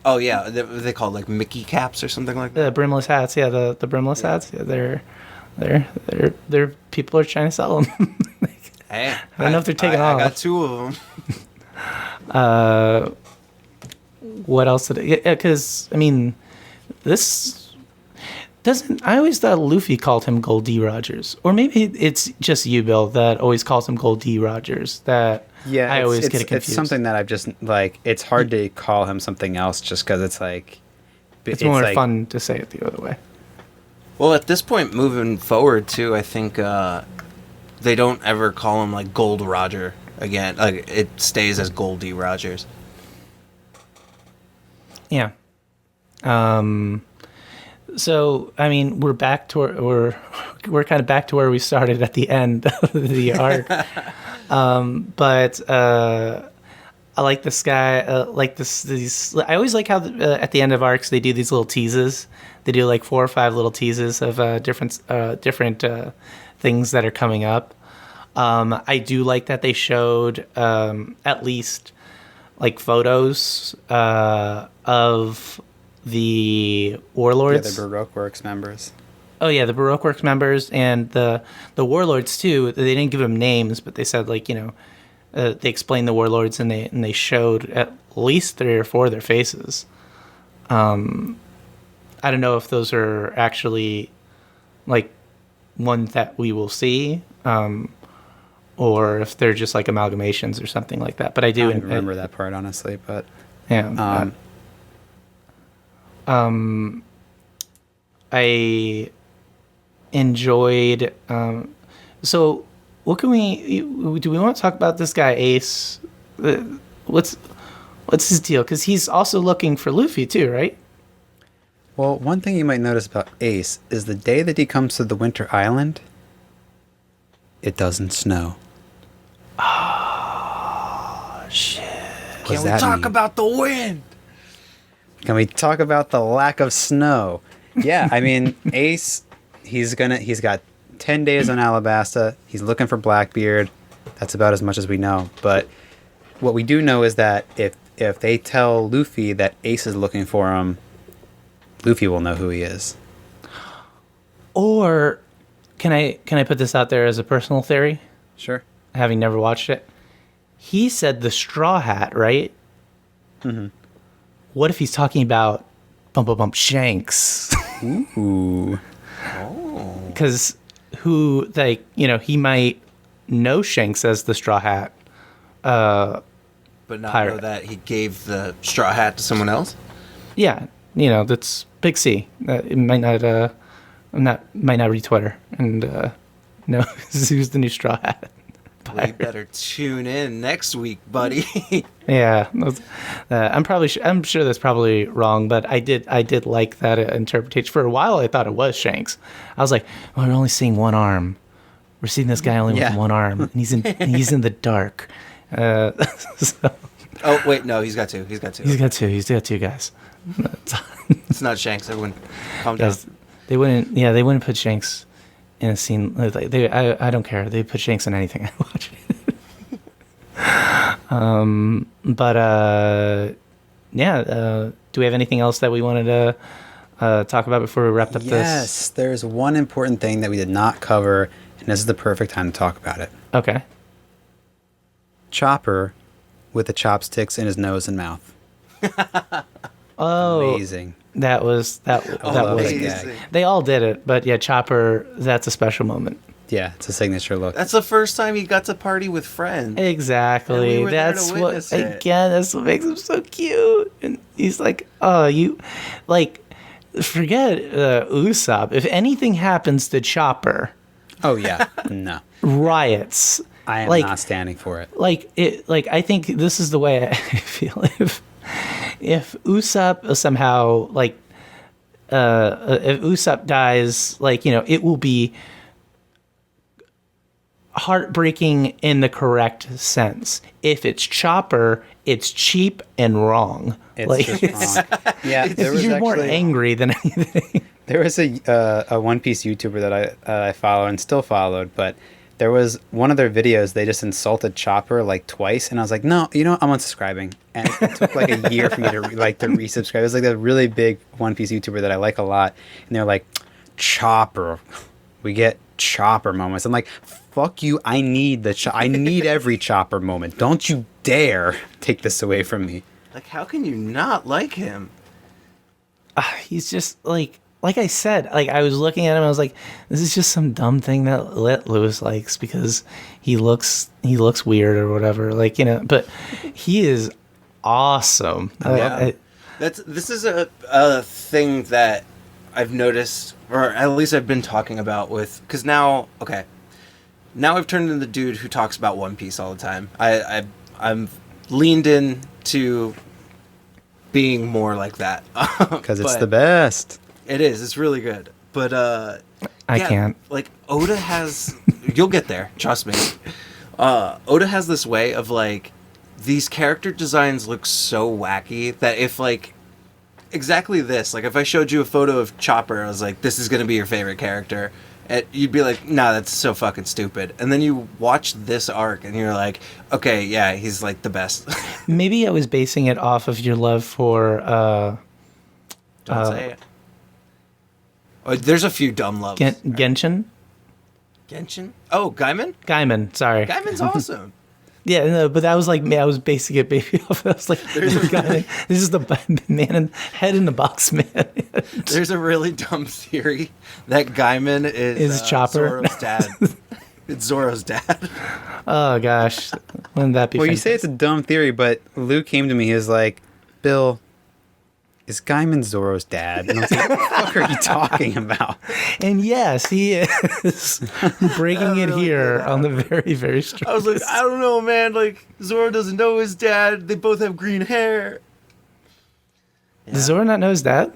Oh yeah, they call it like Mickey caps or something like that. The brimless hats, yeah, the brimless hats. Yeah, they're people are trying to sell them. Hey, I don't know if they're taking off. I got 2 of them. What else did it? Yeah, because this doesn't. I always thought Luffy called him Gold D. Rogers, or maybe it's just you, Bill, that always calls him Gold D. Rogers. That I always get it confused. It's something that I've just it's hard to call him something else just because it's it's more fun to say it the other way. Well, at this point, moving forward too, I think they don't ever call him like Gold Roger again. Like it stays as Gold D. Rogers. Yeah. So we're back to we're kind of back to where we started at the end of the arc. But I like this guy. These. I always like how at the end of arcs they do these little teases. They do like 4 or 5 little teases of different things that are coming up. I do like that they showed at least like photos of the warlords. Yeah, the Baroque Works members. Oh yeah, the Baroque Works members and the warlords too. They didn't give them names, but they said they explained the warlords and they showed at least 3 or 4 of their faces. I don't know if those are actually like ones that we will see, or if they're just like amalgamations or something like that. But I do remember that part honestly. But yeah, I enjoyed. So, what can do? We want to talk about this guy Ace? What's his deal? Because he's also looking for Luffy too, right? Well, one thing you might notice about Ace is the day that he comes to the Winter Island, it doesn't snow. Oh shit! Can we talk about the wind? Can we talk about the lack of snow? Yeah, Ace, he's got 10 days on Alabasta. He's looking for Blackbeard. That's about as much as we know. But what we do know is that if they tell Luffy that Ace is looking for him, Luffy will know who he is. Or can I put this out there as a personal theory? Sure. Having never watched it. He said the Straw Hat, right? Mm-hmm. What if he's talking about Shanks? Ooh. Oh. Because he might know Shanks as the Straw Hat. But not pirate. know that he gave the straw hat to someone else? Yeah. That's Big C. It might not read Twitter and know who's the new Straw Hat. We better tune in next week, buddy. Yeah, I'm sure that's probably wrong, but I did like that interpretation. For a while, I thought it was Shanks. I was like, well, we're only seeing one arm. We're seeing this guy only with one arm, and he's in the dark. So. Oh wait, no, he's got 2. He's got 2. He's got 2. He's got 2 guys. It's not Shanks. Everyone, calm down. They wouldn't put Shanks in a scene. I don't care. They put Shanks in anything I watch. Do we have anything else that we wanted to talk about before we wrapped up this? Yes, there's one important thing that we did not cover, and this is the perfect time to talk about it. Okay. Chopper with the chopsticks in his nose and mouth. Oh, amazing. That was amazing. They all did it, but yeah, Chopper, that's a special moment. Yeah, it's a signature look. That's the first time he got to party with friends. Exactly. And we that's what that's what makes him so cute. And he's like, forget Usopp. If anything happens to Chopper, oh yeah, no riots. I am not standing for it. I think this is the way I feel. If Usopp somehow if Usopp dies, it will be heartbreaking in the correct sense. If it's Chopper, it's cheap and wrong. It's just wrong. Yeah, there was you're more actually angry than anything. there was a One Piece YouTuber that I follow and still followed, but there was one of their videos they just insulted Chopper like twice, and I was like, no, you know what? I'm unsubscribing. And it took like a year for me to resubscribe. It was like a really big One Piece YouTuber that I like a lot, and they're like, Chopper, we get Chopper moments. I'm like, fuck you! I need I need every Chopper moment. Don't you dare take this away from me. Like, how can you not like him? He's just like I said, like I was looking at him, I was like, this is just some dumb thing that Lewis likes because he looks weird or whatever, like, you know. But he is awesome. Yeah. This is a thing that I've noticed, or at least I've been talking about with, because now I've turned into the dude who talks about One Piece all the time. I'm leaned in to being more like that. Because it's the best. It is. It's really good. But I can't. Like, Oda has... You'll get there. Trust me. Oda has this way of, like, these character designs look so wacky that if, like, exactly this, like, if I showed you a photo of Chopper, I was like, this is going to be your favorite character, and you'd be like, nah, that's so fucking stupid. And then you watch this arc, and you're like, okay, yeah, he's, like, the best. Maybe I was basing it off of your love for... Don't say it. Oh, there's a few dumb loves. Genshin? Genshin? Oh, Gaiman? Gaiman, sorry. Gaiman's awesome. Yeah, no, but that was like me. I was basing it maybe off. I was like, this is the head in the box, man. There's a really dumb theory that Gaiman is Chopper. Zoro's dad. It's Zoro's dad. Oh gosh, wouldn't that be? Well, fantastic? you say it's a dumb theory, but Lou came to me. He was like, Bill, is Gaiman Zoro's dad? And I was like, what the fuck are you talking about? And yes, he is breaking it here on the very, very strong. I was like, I don't know, man. Like, Zoro doesn't know his dad. They both have green hair. Yeah. Does Zoro not know his dad?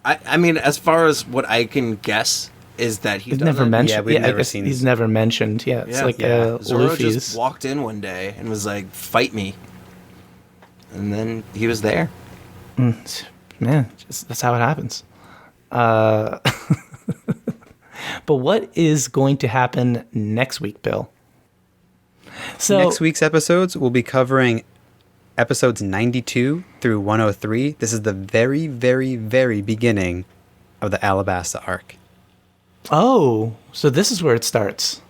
I mean, as far as what I can guess is that He's never mentioned. Yeah, we've never seen. He's never mentioned. Yeah, it's like Zoro Luffy's. just walked in one day and was like, "Fight me," and then he was there. Man, that's how it happens. But what is going to happen next week, Bill? So Next week's episodes, we'll be covering episodes 92 through 103. This is the very, very, very beginning of the Alabasta arc. Oh, so this is where it starts.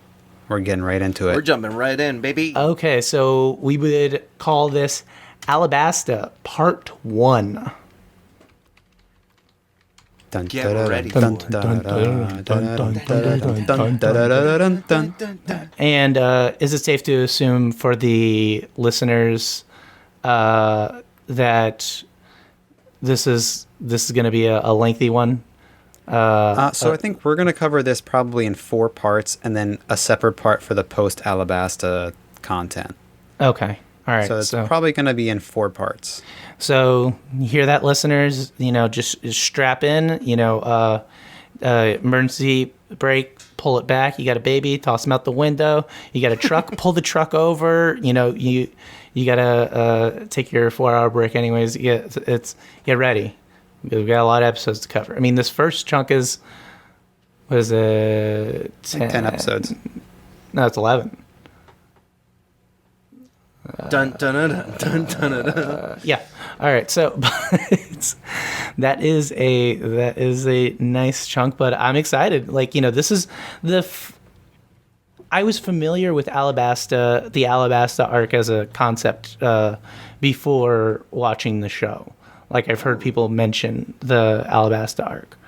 We're getting right into it. We're jumping right in, baby. Okay, so we would call this Alabasta Part 1. Get ready for And is it safe to assume for the listeners that this is going to be a lengthy one? So I think we're going to cover this probably in 4 parts and then a separate part for the post-Alabasta content. Okay. All right. So it's probably going to be in 4 parts. So you hear that, listeners? You know, just strap in. You know, emergency brake, pull it back. You got a baby, toss him out the window. You got a truck, pull the truck over. You know, you gotta take your 4-hour break anyways. Get ready. We've got a lot of episodes to cover. I mean, this first chunk is what is it? 10 episodes. No, it's 11. Dun dun dun dun dun dun. Yeah. All right. So that is a nice chunk, but I'm excited. Like, you know, this is I was familiar with the Alabasta arc as a concept before watching the show. Like, I've heard people mention the Alabasta arc.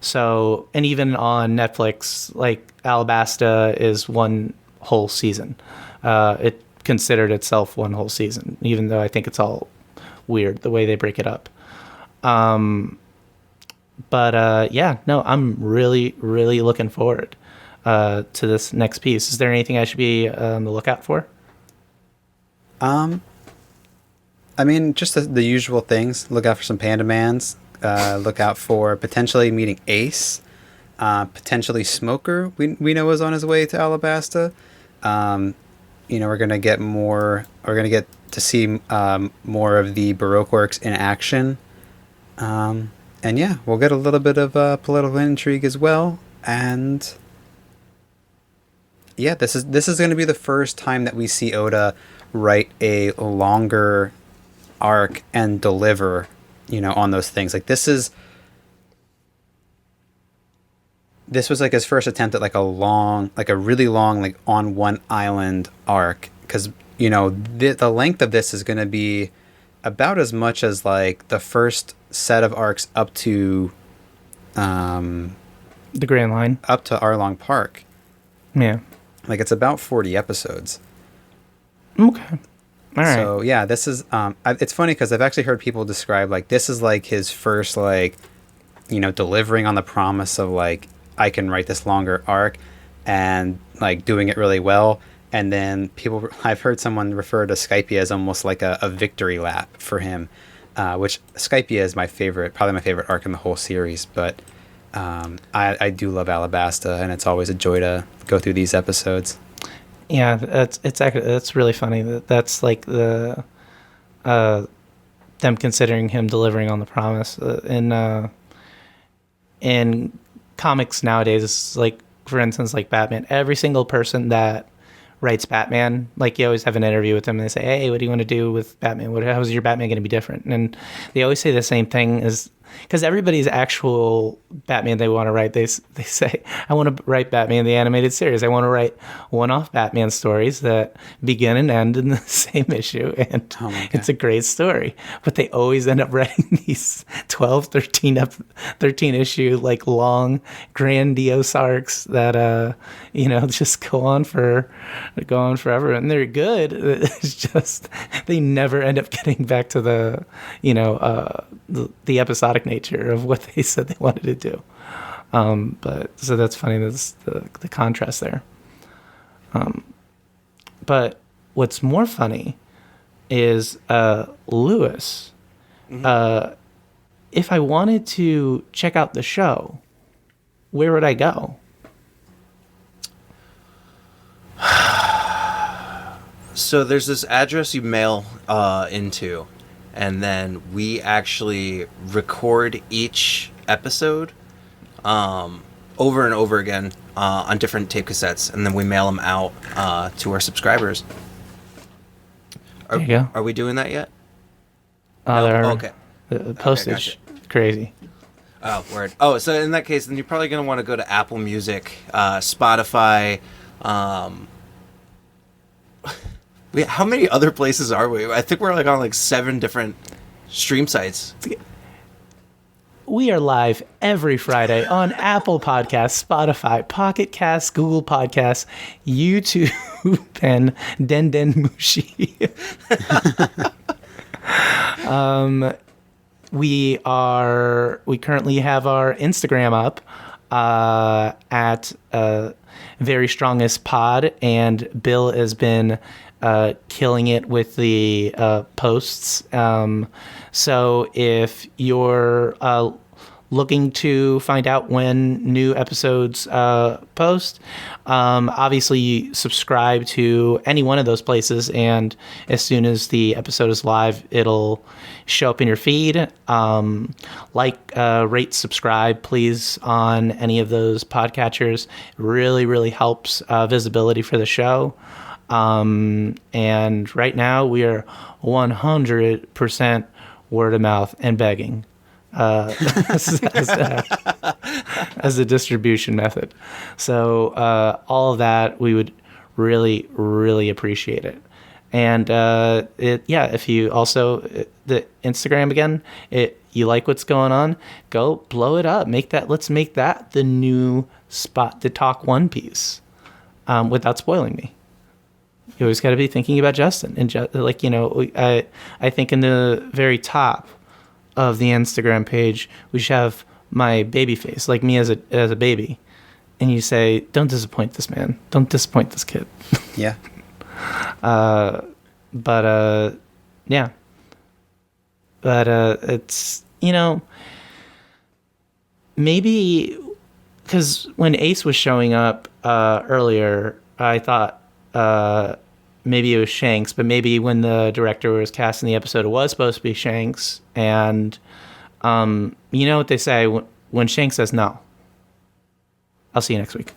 So, and even on Netflix, like, Alabasta is one whole season. It considered itself one whole season, even though I think it's all weird the way they break it up. But yeah, no, I'm really, really looking forward to this next piece. Is there anything I should be on the lookout for? I mean, just the usual things. Look out for some Panda Mans. Look out for potentially meeting Ace. Potentially Smoker, we know is on his way to Alabasta. We're gonna get more. We're gonna get to see more of the Baroque works in action. And yeah, we'll get a little bit of political intrigue as well. And yeah, this is going to be the first time that we see Oda write a longer arc and deliver, on those things. Like this was like his first attempt at like a really long, like on one island arc. Because the length of this is going to be about as much as like the first set of arcs up to the Grand Line, up to Arlong Park. Yeah, like it's about 40 episodes. Okay, all right. So yeah, this is it's funny because I've actually heard people describe like this is like his first like delivering on the promise of like I can write this longer arc and like doing it really well. And then I've heard someone refer to Skypiea as almost like a victory lap for him, which Skypiea is probably my favorite arc in the whole series. But I do love Alabasta, and it's always a joy to go through these episodes. Yeah, that's really funny. That's like the them considering him delivering on the promise in comics nowadays. It's like, for instance, like Batman. Every single person that writes Batman, like you always have an interview with them and they say, hey, what do you want to do with Batman? How's your Batman going to be different? And they always say the same thing, is because everybody's actual Batman they want to write, they say, I want to write Batman the animated series. I want to write one-off Batman stories that begin and end in the same issue, and it's a great story. But they always end up writing these 12, 13 issue, like long, grandiose arcs that just go on forever, and they're good. It's just they never end up getting back to the episodic nature of what they said they wanted to do. But so that's funny. That's the contrast there. But what's more funny is Lewis. Mm-hmm. If I wanted to check out the show, where would I go? So there's this address you mail into, and then we actually record each episode over and over again on different tape cassettes, and then we mail them out to our subscribers. There you go. Are we doing that yet? Okay. The postage, Okay, gotcha. Crazy. Oh, word. Oh, so in that case, then you're probably going to want to go to Apple Music, Spotify. How many other places are we? I think we're like on like 7 different stream sites. We are live every Friday on Apple Podcasts, Spotify, Pocket Casts, Google Podcasts, YouTube, and Den Mushi. We currently have our Instagram up at Very Strongest Pod, and Bill has been killing it with the posts. So if you're looking to find out when new episodes post, obviously you subscribe to any one of those places, and as soon as the episode is live, it'll show up in your feed. Rate, subscribe, please, on any of those podcatchers. It really, really helps visibility for the show. And right now we are 100% word of mouth and begging as a distribution method. So all of that, we would really, really appreciate it. And if you also the Instagram again, you like what's going on, go blow it up. Let's make that the new spot to talk One Piece without spoiling me. You always got to be thinking about Justin, and I think in the very top of the Instagram page we should have my baby face, like me as a baby, and you say, "Don't disappoint this man. Don't disappoint this kid." Yeah. It's maybe because when Ace was showing up earlier, I thought maybe it was Shanks, but maybe when the director was casting the episode, it was supposed to be Shanks. And you know what they say, when Shanks says no. I'll see you next week.